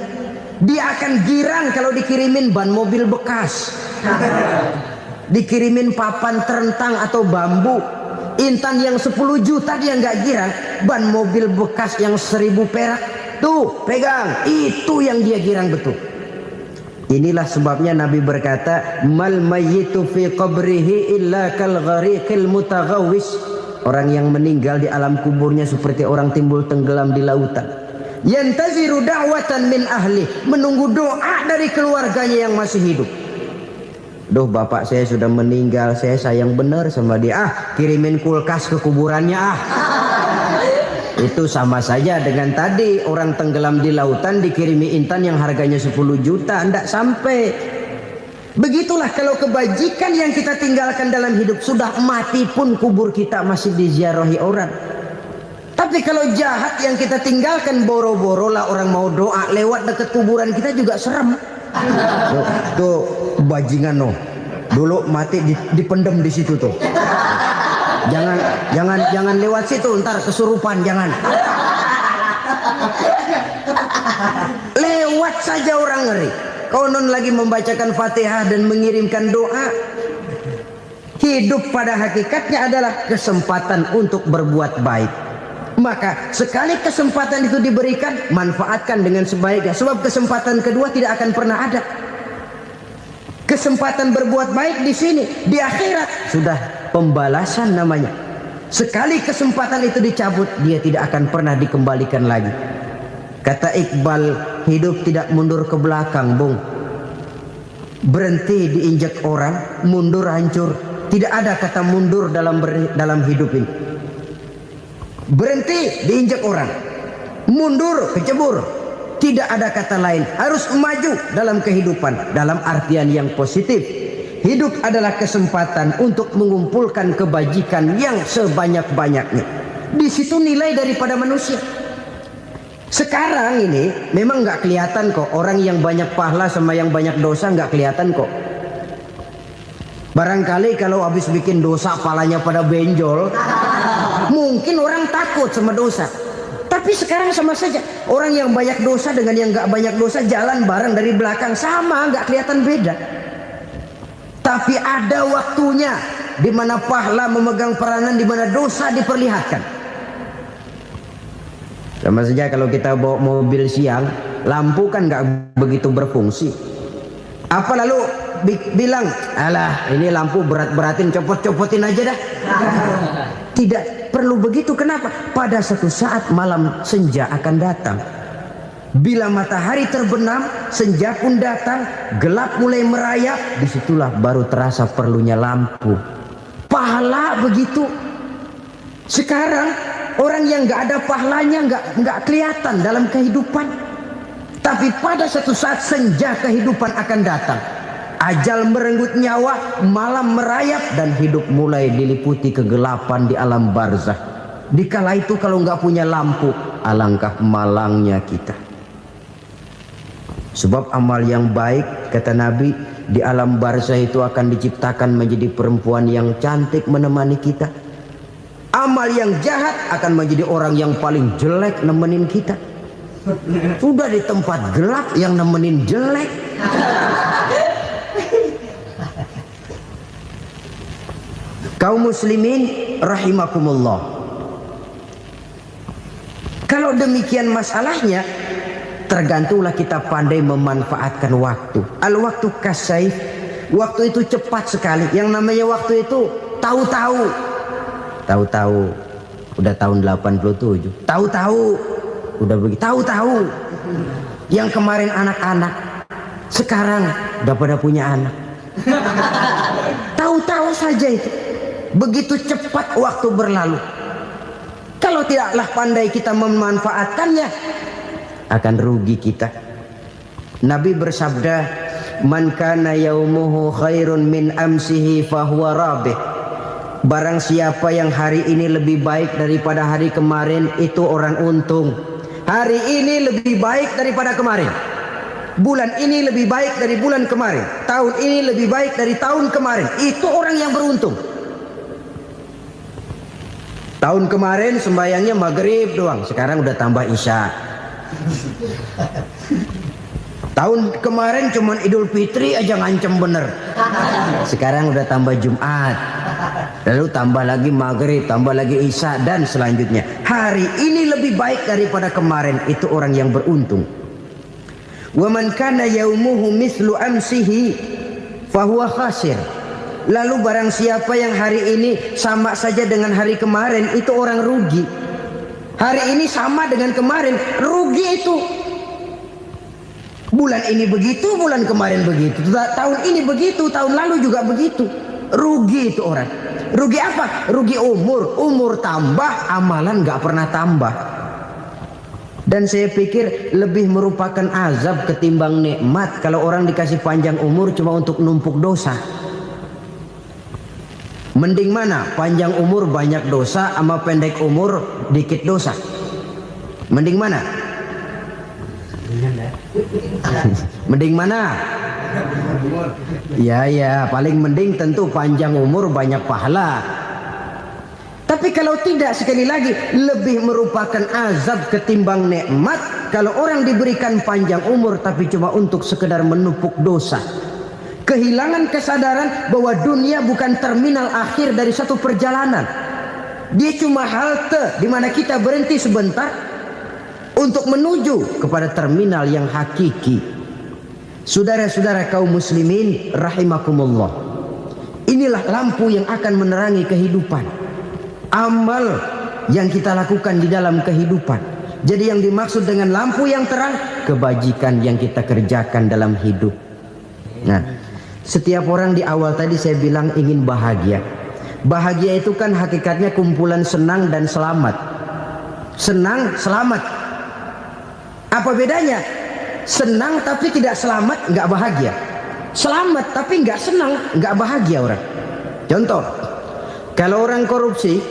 Dia akan girang kalau dikirimin ban mobil bekas, dikirimin papan terentang atau bambu. Intan yang 10 juta dia nggak girang. Ban mobil bekas yang 1000 perak, tuh pegang, itu yang dia girang betul. Inilah sebabnya Nabi berkata, mal mayyitu fi qabrihi illa kal ghariqil mutaghawwis. Orang yang meninggal di alam kuburnya seperti orang timbul tenggelam di lautan. Yantaziru da'watan min ahli, menunggu doa dari keluarganya yang masih hidup. Duh, bapak saya sudah meninggal, saya sayang benar sama dia. Kirimin kulkas ke kuburannya Itu sama saja dengan tadi orang tenggelam di lautan dikirimi intan yang harganya 10 juta, ndak sampai. Begitulah kalau kebajikan yang kita tinggalkan dalam hidup, sudah mati pun kubur kita masih diziarahi orang. Tapi kalau jahat yang kita tinggalkan, boro-boro lah orang mau doa lewat dekat kuburan kita juga serem. Tuh bajingan no, dulu mati dipendem di situ tuh. Jangan lewat situ, ntar kesurupan, jangan. Lewat saja orang ngeri. Konon lagi membacakan Fatihah dan mengirimkan doa. Hidup pada hakikatnya adalah kesempatan untuk berbuat baik. Maka sekali kesempatan itu diberikan, manfaatkan dengan sebaiknya. Sebab kesempatan kedua tidak akan pernah ada. Kesempatan berbuat baik di sini, di akhirat sudah pembalasan namanya. Sekali kesempatan itu dicabut, dia tidak akan pernah dikembalikan lagi. Kata Iqbal, hidup tidak mundur ke belakang, Bung. Berhenti diinjak orang, mundur hancur. Tidak ada kata mundur dalam hidup ini. Berhenti diinjak orang, mundur kecebur. Tidak ada kata lain. Harus maju dalam kehidupan, dalam artian yang positif. Hidup adalah kesempatan untuk mengumpulkan kebajikan yang sebanyak-banyaknya. Di situ nilai daripada manusia. Sekarang ini memang nggak kelihatan kok, orang yang banyak pahala sama yang banyak dosa nggak kelihatan kok. Barangkali kalau habis bikin dosa palanya pada benjol, mungkin orang takut sama dosa. Tapi sekarang sama saja, orang yang banyak dosa dengan yang nggak banyak dosa jalan bareng dari belakang, sama, nggak kelihatan beda. Tapi ada waktunya di mana pahala memegang peranan, di mana dosa diperlihatkan. Sama saja kalau kita bawa mobil siang, lampu kan nggak begitu berfungsi. Apa lalu bilang, alah ini lampu berat-beratin, copot-copotin aja dah. Tidak perlu begitu. Kenapa? Pada suatu saat malam senja akan datang. Bila matahari terbenam, senja pun datang, gelap mulai merayap, disitulah baru terasa perlunya lampu. Pahala begitu. Sekarang orang yang nggak ada pahalanya nggak kelihatan dalam kehidupan. Tapi pada suatu saat senja kehidupan akan datang. Ajal merenggut nyawa, malam merayap, dan hidup mulai diliputi kegelapan di alam barzah. Dikala itu kalau nggak punya lampu, alangkah malangnya kita. Sebab amal yang baik, kata Nabi, di alam barzah itu akan diciptakan menjadi perempuan yang cantik menemani kita. Amal yang jahat akan menjadi orang yang paling jelek nemenin kita. Sudah di tempat gelap yang nemenin jelek. Kaum muslimin rahimakumullah. Kalau demikian masalahnya, tergantunglah kita pandai memanfaatkan waktu. Al-waktu kasayf. Waktu itu cepat sekali. Yang namanya waktu itu tahu-tahu. Tahu-tahu udah tahun 87. Tahu-tahu udah begitu. Tahu-tahu yang kemarin anak-anak sekarang udah pada punya anak. Tahu-tahu saja itu. Begitu cepat waktu berlalu. Kalau tidaklah pandai kita memanfaatkannya, akan rugi kita. Nabi bersabda, "Man kana yaumuhu khairun min amsihi fahuwa rabih." Barang siapa yang hari ini lebih baik daripada hari kemarin, itu orang untung. Hari ini lebih baik daripada kemarin. Bulan ini lebih baik dari bulan kemarin. Tahun ini lebih baik dari tahun kemarin. Itu orang yang beruntung. Tahun kemarin sembayangnya maghrib doang, sekarang udah tambah isya. Tahun kemarin cuman Idul Fitri aja ngancem bener, sekarang udah tambah Jumat, lalu tambah lagi maghrib, tambah lagi isya, dan selanjutnya. Hari ini lebih baik daripada kemarin, itu orang yang beruntung. Wa man kana yaumuhu mislu amsihi fahuwa khasir. Lalu barang siapa yang hari ini sama saja dengan hari kemarin, itu orang rugi. Hari ini sama dengan kemarin, rugi itu. Bulan ini begitu, bulan kemarin begitu, tahun ini begitu, tahun lalu juga begitu. Rugi itu orang. Rugi apa? Rugi umur. Umur tambah, amalan gak pernah tambah. Dan saya pikir lebih merupakan azab ketimbang nikmat kalau orang dikasih panjang umur cuma untuk numpuk dosa. Mending mana? Panjang umur banyak dosa sama pendek umur dikit dosa? Mending mana? Mending mana? Ya, paling mending tentu panjang umur banyak pahala. Tapi kalau tidak, sekali lagi, lebih merupakan azab ketimbang nikmat kalau orang diberikan panjang umur tapi cuma untuk sekedar menumpuk dosa. Kehilangan kesadaran bahwa dunia bukan terminal akhir dari satu perjalanan. Dia cuma halte di mana kita berhenti sebentar untuk menuju kepada terminal yang hakiki. Saudara-saudara kaum muslimin rahimakumullah. Inilah lampu yang akan menerangi kehidupan. Amal yang kita lakukan di dalam kehidupan. Jadi yang dimaksud dengan lampu yang terang, kebajikan yang kita kerjakan dalam hidup. Nah, setiap orang di awal tadi saya bilang ingin bahagia. Bahagia itu kan hakikatnya kumpulan senang dan selamat. Senang, selamat. Apa bedanya? Senang tapi tidak selamat, nggak bahagia. Selamat tapi nggak senang, nggak bahagia orang. Contoh, kalau orang korupsi,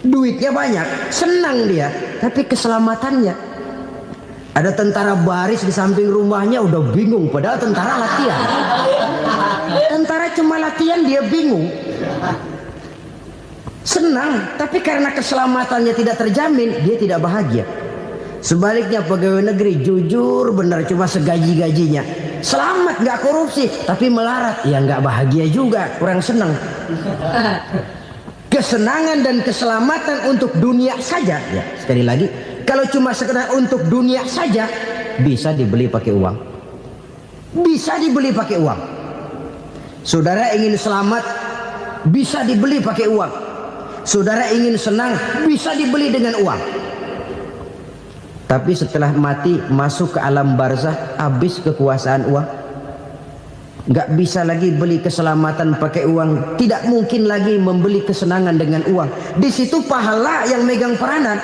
duitnya banyak, senang dia, tapi keselamatannya Ada tentara baris di samping rumahnya udah bingung, padahal tentara latihan. Tentara cuma latihan dia bingung. Senang, tapi karena keselamatannya tidak terjamin, dia tidak bahagia. Sebaliknya pegawai negeri jujur benar cuma segaji-gajinya, selamat nggak korupsi, tapi melarat ya nggak bahagia juga, kurang senang. Kesenangan dan keselamatan untuk dunia saja, ya sekali lagi, kalau cuma sekedar untuk dunia saja bisa dibeli pakai uang, bisa dibeli pakai uang. Saudara ingin selamat bisa dibeli pakai uang, saudara ingin senang bisa dibeli dengan uang. Tapi setelah mati masuk ke alam barzah, habis kekuasaan uang. Nggak bisa lagi beli keselamatan pakai uang, tidak mungkin lagi membeli kesenangan dengan uang. Di situ pahala yang megang peranan.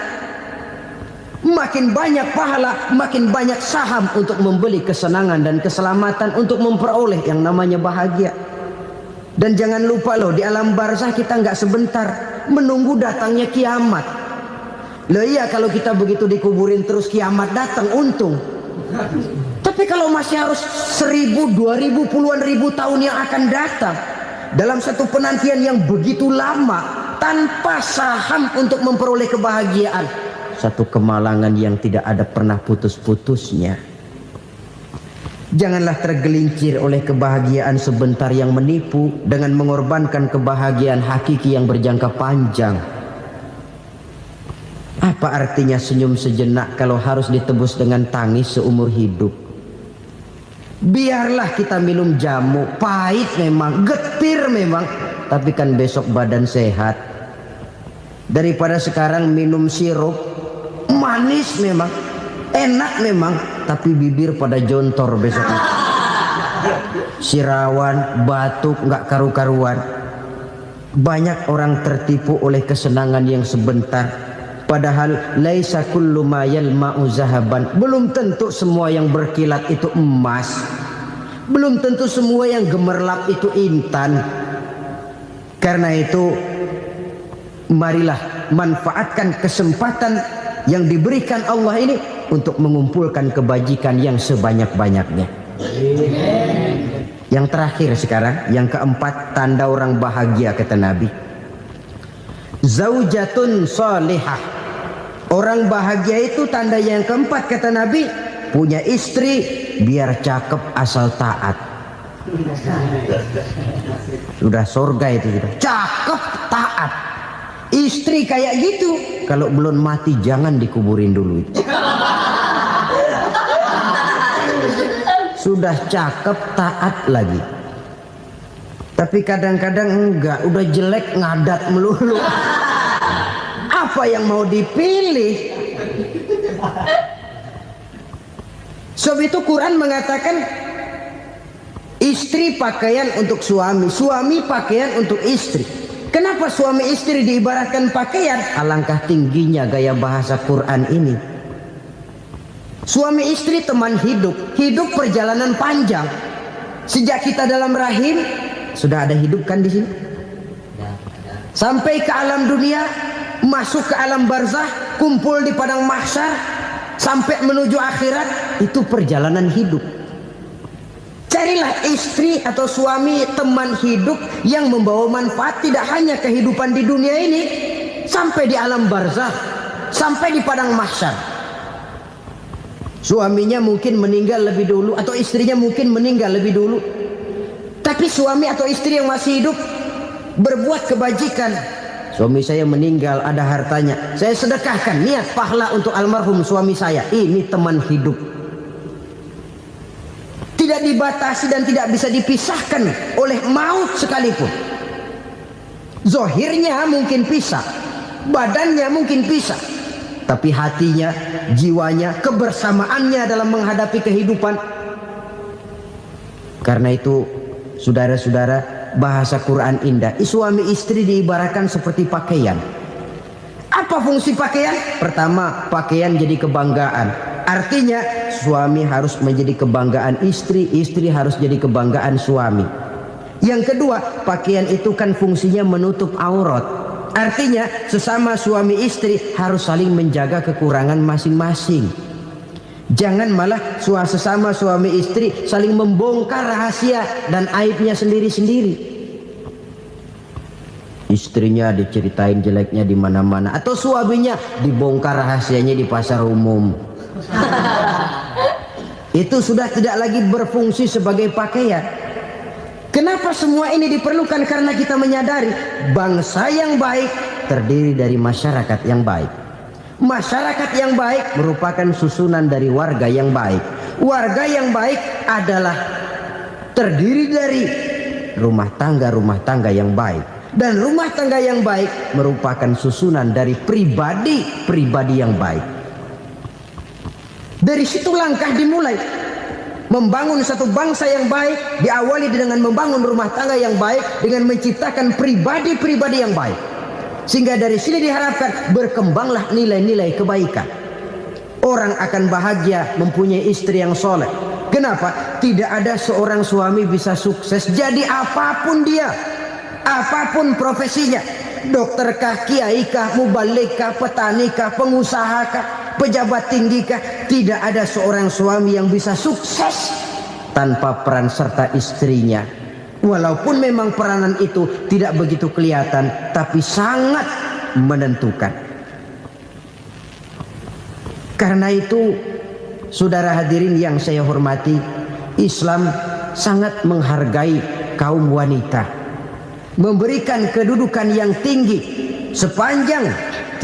Makin banyak pahala, makin banyak saham untuk membeli kesenangan dan keselamatan, untuk memperoleh yang namanya bahagia. Dan jangan lupa loh, di alam barzah kita nggak sebentar, menunggu datangnya kiamat. Loh iya, kalau kita begitu dikuburin terus kiamat datang, untung. Tapi kalau masih harus 1000, 2000, puluhan ribu tahun yang akan datang, dalam satu penantian yang begitu lama, tanpa saham untuk memperoleh kebahagiaan, satu kemalangan yang tidak ada pernah putus-putusnya. Janganlah tergelincir oleh kebahagiaan sebentar yang menipu dengan mengorbankan kebahagiaan hakiki yang berjangka panjang. Apa artinya senyum sejenak kalau harus ditebus dengan tangis seumur hidup? Biarlah kita minum jamu, pahit memang, getir memang, tapi kan besok badan sehat. Daripada sekarang minum sirup, manis memang, enak memang, tapi bibir pada jontor besoknya. Sirawan, batuk, nggak karu-karuan. Banyak orang tertipu oleh kesenangan yang sebentar. Padahal laisa kullu ma yalma'u zahaban. Belum tentu semua yang berkilat itu emas. Belum tentu semua yang gemerlap itu intan. Karena itu marilah manfaatkan kesempatan yang diberikan Allah ini untuk mengumpulkan kebajikan yang sebanyak-banyaknya. Yang terakhir sekarang, yang keempat, tanda orang bahagia kata Nabi. Zaujatun salihah. Orang bahagia itu tanda yang keempat kata Nabi, punya istri biar cakep asal taat. Sudah surga itu sudah. Cakep taat. Istri kayak gitu, kalau belum mati jangan dikuburin dulu itu. Sudah cakep taat lagi. Tapi kadang-kadang enggak, udah jelek ngadat melulu. Apa yang mau dipilih? Sebab itu Quran mengatakan istri pakaian untuk suami, suami pakaian untuk istri. Kenapa suami istri diibaratkan pakaian? Alangkah tingginya gaya bahasa Quran ini. Suami istri teman hidup, hidup perjalanan panjang. Sejak kita dalam rahim sudah ada hidup kan di sini. Sampai ke alam dunia, masuk ke alam barzah, kumpul di padang mahsyar, sampai menuju akhirat, itu perjalanan hidup. Carilah istri atau suami teman hidup yang membawa manfaat tidak hanya kehidupan di dunia ini, sampai di alam barzah, sampai di padang mahsyar. Suaminya mungkin meninggal lebih dulu, atau istrinya mungkin meninggal lebih dulu, tapi suami atau istri yang masih hidup berbuat kebajikan. Suami saya meninggal, ada hartanya, saya sedekahkan, niat pahala untuk almarhum suami saya. Ini teman hidup. Tidak dibatasi dan tidak bisa dipisahkan oleh maut sekalipun. Zohirnya mungkin pisah, badannya mungkin pisah, tapi hatinya, jiwanya, kebersamaannya dalam menghadapi kehidupan. Karena itu saudara-saudara, bahasa Quran indah. Suami istri diibaratkan seperti pakaian. Apa fungsi pakaian? Pertama, pakaian jadi kebanggaan. Artinya suami harus menjadi kebanggaan istri, istri harus jadi kebanggaan suami. Yang kedua, pakaian itu kan fungsinya menutup aurat. Artinya sesama suami istri harus saling menjaga kekurangan masing-masing. Jangan malah sesama suami istri saling membongkar rahasia dan aibnya sendiri-sendiri. Istrinya diceritain jeleknya di mana-mana, atau suaminya dibongkar rahasianya di pasar umum. Itu sudah tidak lagi berfungsi sebagai pakaian. Kenapa semua ini diperlukan? Karena kita menyadari bangsa yang baik terdiri dari masyarakat yang baik. Masyarakat yang baik merupakan susunan dari warga yang baik. Warga yang baik adalah terdiri dari rumah tangga yang baik. Dan rumah tangga yang baik merupakan susunan dari pribadi yang baik. Dari situ langkah dimulai. Membangun satu bangsa yang baik diawali dengan membangun rumah tangga yang baik, dengan menciptakan pribadi-pribadi yang baik. Sehingga dari sini diharapkan berkembanglah nilai-nilai kebaikan. Orang akan bahagia mempunyai istri yang soleh. Kenapa? Tidak ada seorang suami bisa sukses jadi apapun dia, apapun profesinya, dokterkah, kiaikah, mubalikah, petanikah, pengusahakah, pejabat tinggikah, tidak ada seorang suami yang bisa sukses tanpa peran serta istrinya. Walaupun memang peranan itu tidak begitu kelihatan, tapi sangat menentukan. Karena itu, saudara hadirin yang saya hormati, Islam sangat menghargai kaum wanita, memberikan kedudukan yang tinggi sepanjang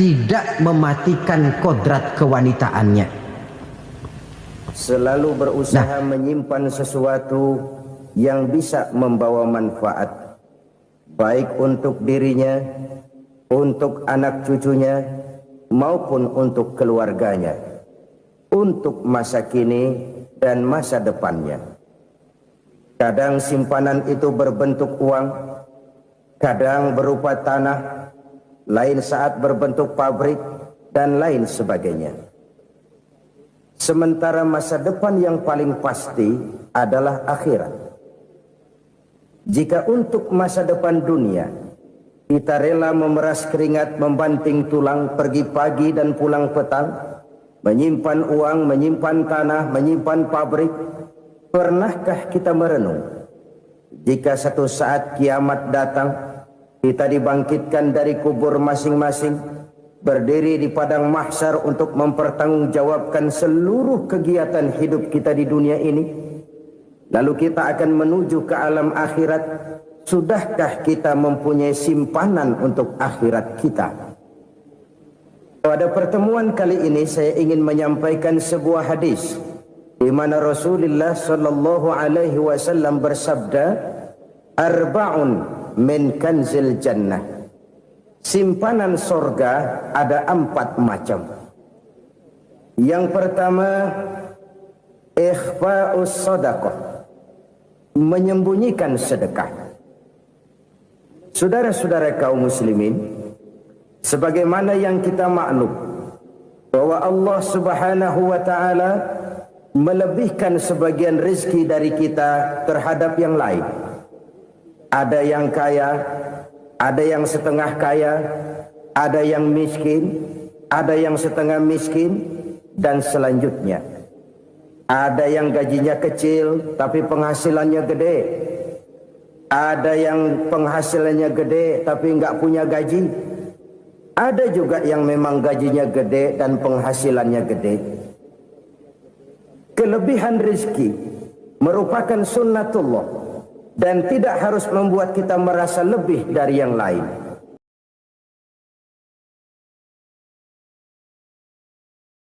tidak mematikan kodrat kewanitaannya. Selalu berusaha menyimpan sesuatu yang bisa membawa manfaat, baik untuk dirinya, untuk anak cucunya, maupun untuk keluarganya, untuk masa kini dan masa depannya. Kadang simpanan itu berbentuk uang, kadang berupa tanah, lain saat berbentuk pabrik, dan lain sebagainya. Sementara masa depan yang paling pasti adalah akhirat. Jika untuk masa depan dunia kita rela memeras keringat, membanting tulang, pergi pagi dan pulang petang, menyimpan uang, menyimpan tanah, menyimpan pabrik, pernahkah kita merenung jika satu saat kiamat datang, kita dibangkitkan dari kubur masing-masing, berdiri di padang mahsyar untuk mempertanggungjawabkan seluruh kegiatan hidup kita di dunia ini? Lalu kita akan menuju ke alam akhirat. Sudahkah kita mempunyai simpanan untuk akhirat kita? Pada pertemuan kali ini saya ingin menyampaikan sebuah hadis di mana Rasulullah sallallahu alaihi wasallam bersabda, "Arba'un min kanzil jannah." Simpanan sorga ada 4 macam. Yang pertama, ikhfa'us sadaqah, menyembunyikan sedekah. Saudara-saudara kaum muslimin, sebagaimana yang kita maklum bahwa Allah Subhanahu wa taala melebihkan sebagian rezeki dari kita terhadap yang lain. Ada yang kaya, ada yang setengah kaya, ada yang miskin, ada yang setengah miskin, dan selanjutnya. Ada yang gajinya kecil tapi penghasilannya gede. Ada yang penghasilannya gede tapi enggak punya gaji. Ada juga yang memang gajinya gede dan penghasilannya gede. Kelebihan rezeki merupakan sunnatullah dan tidak harus membuat kita merasa lebih dari yang lain.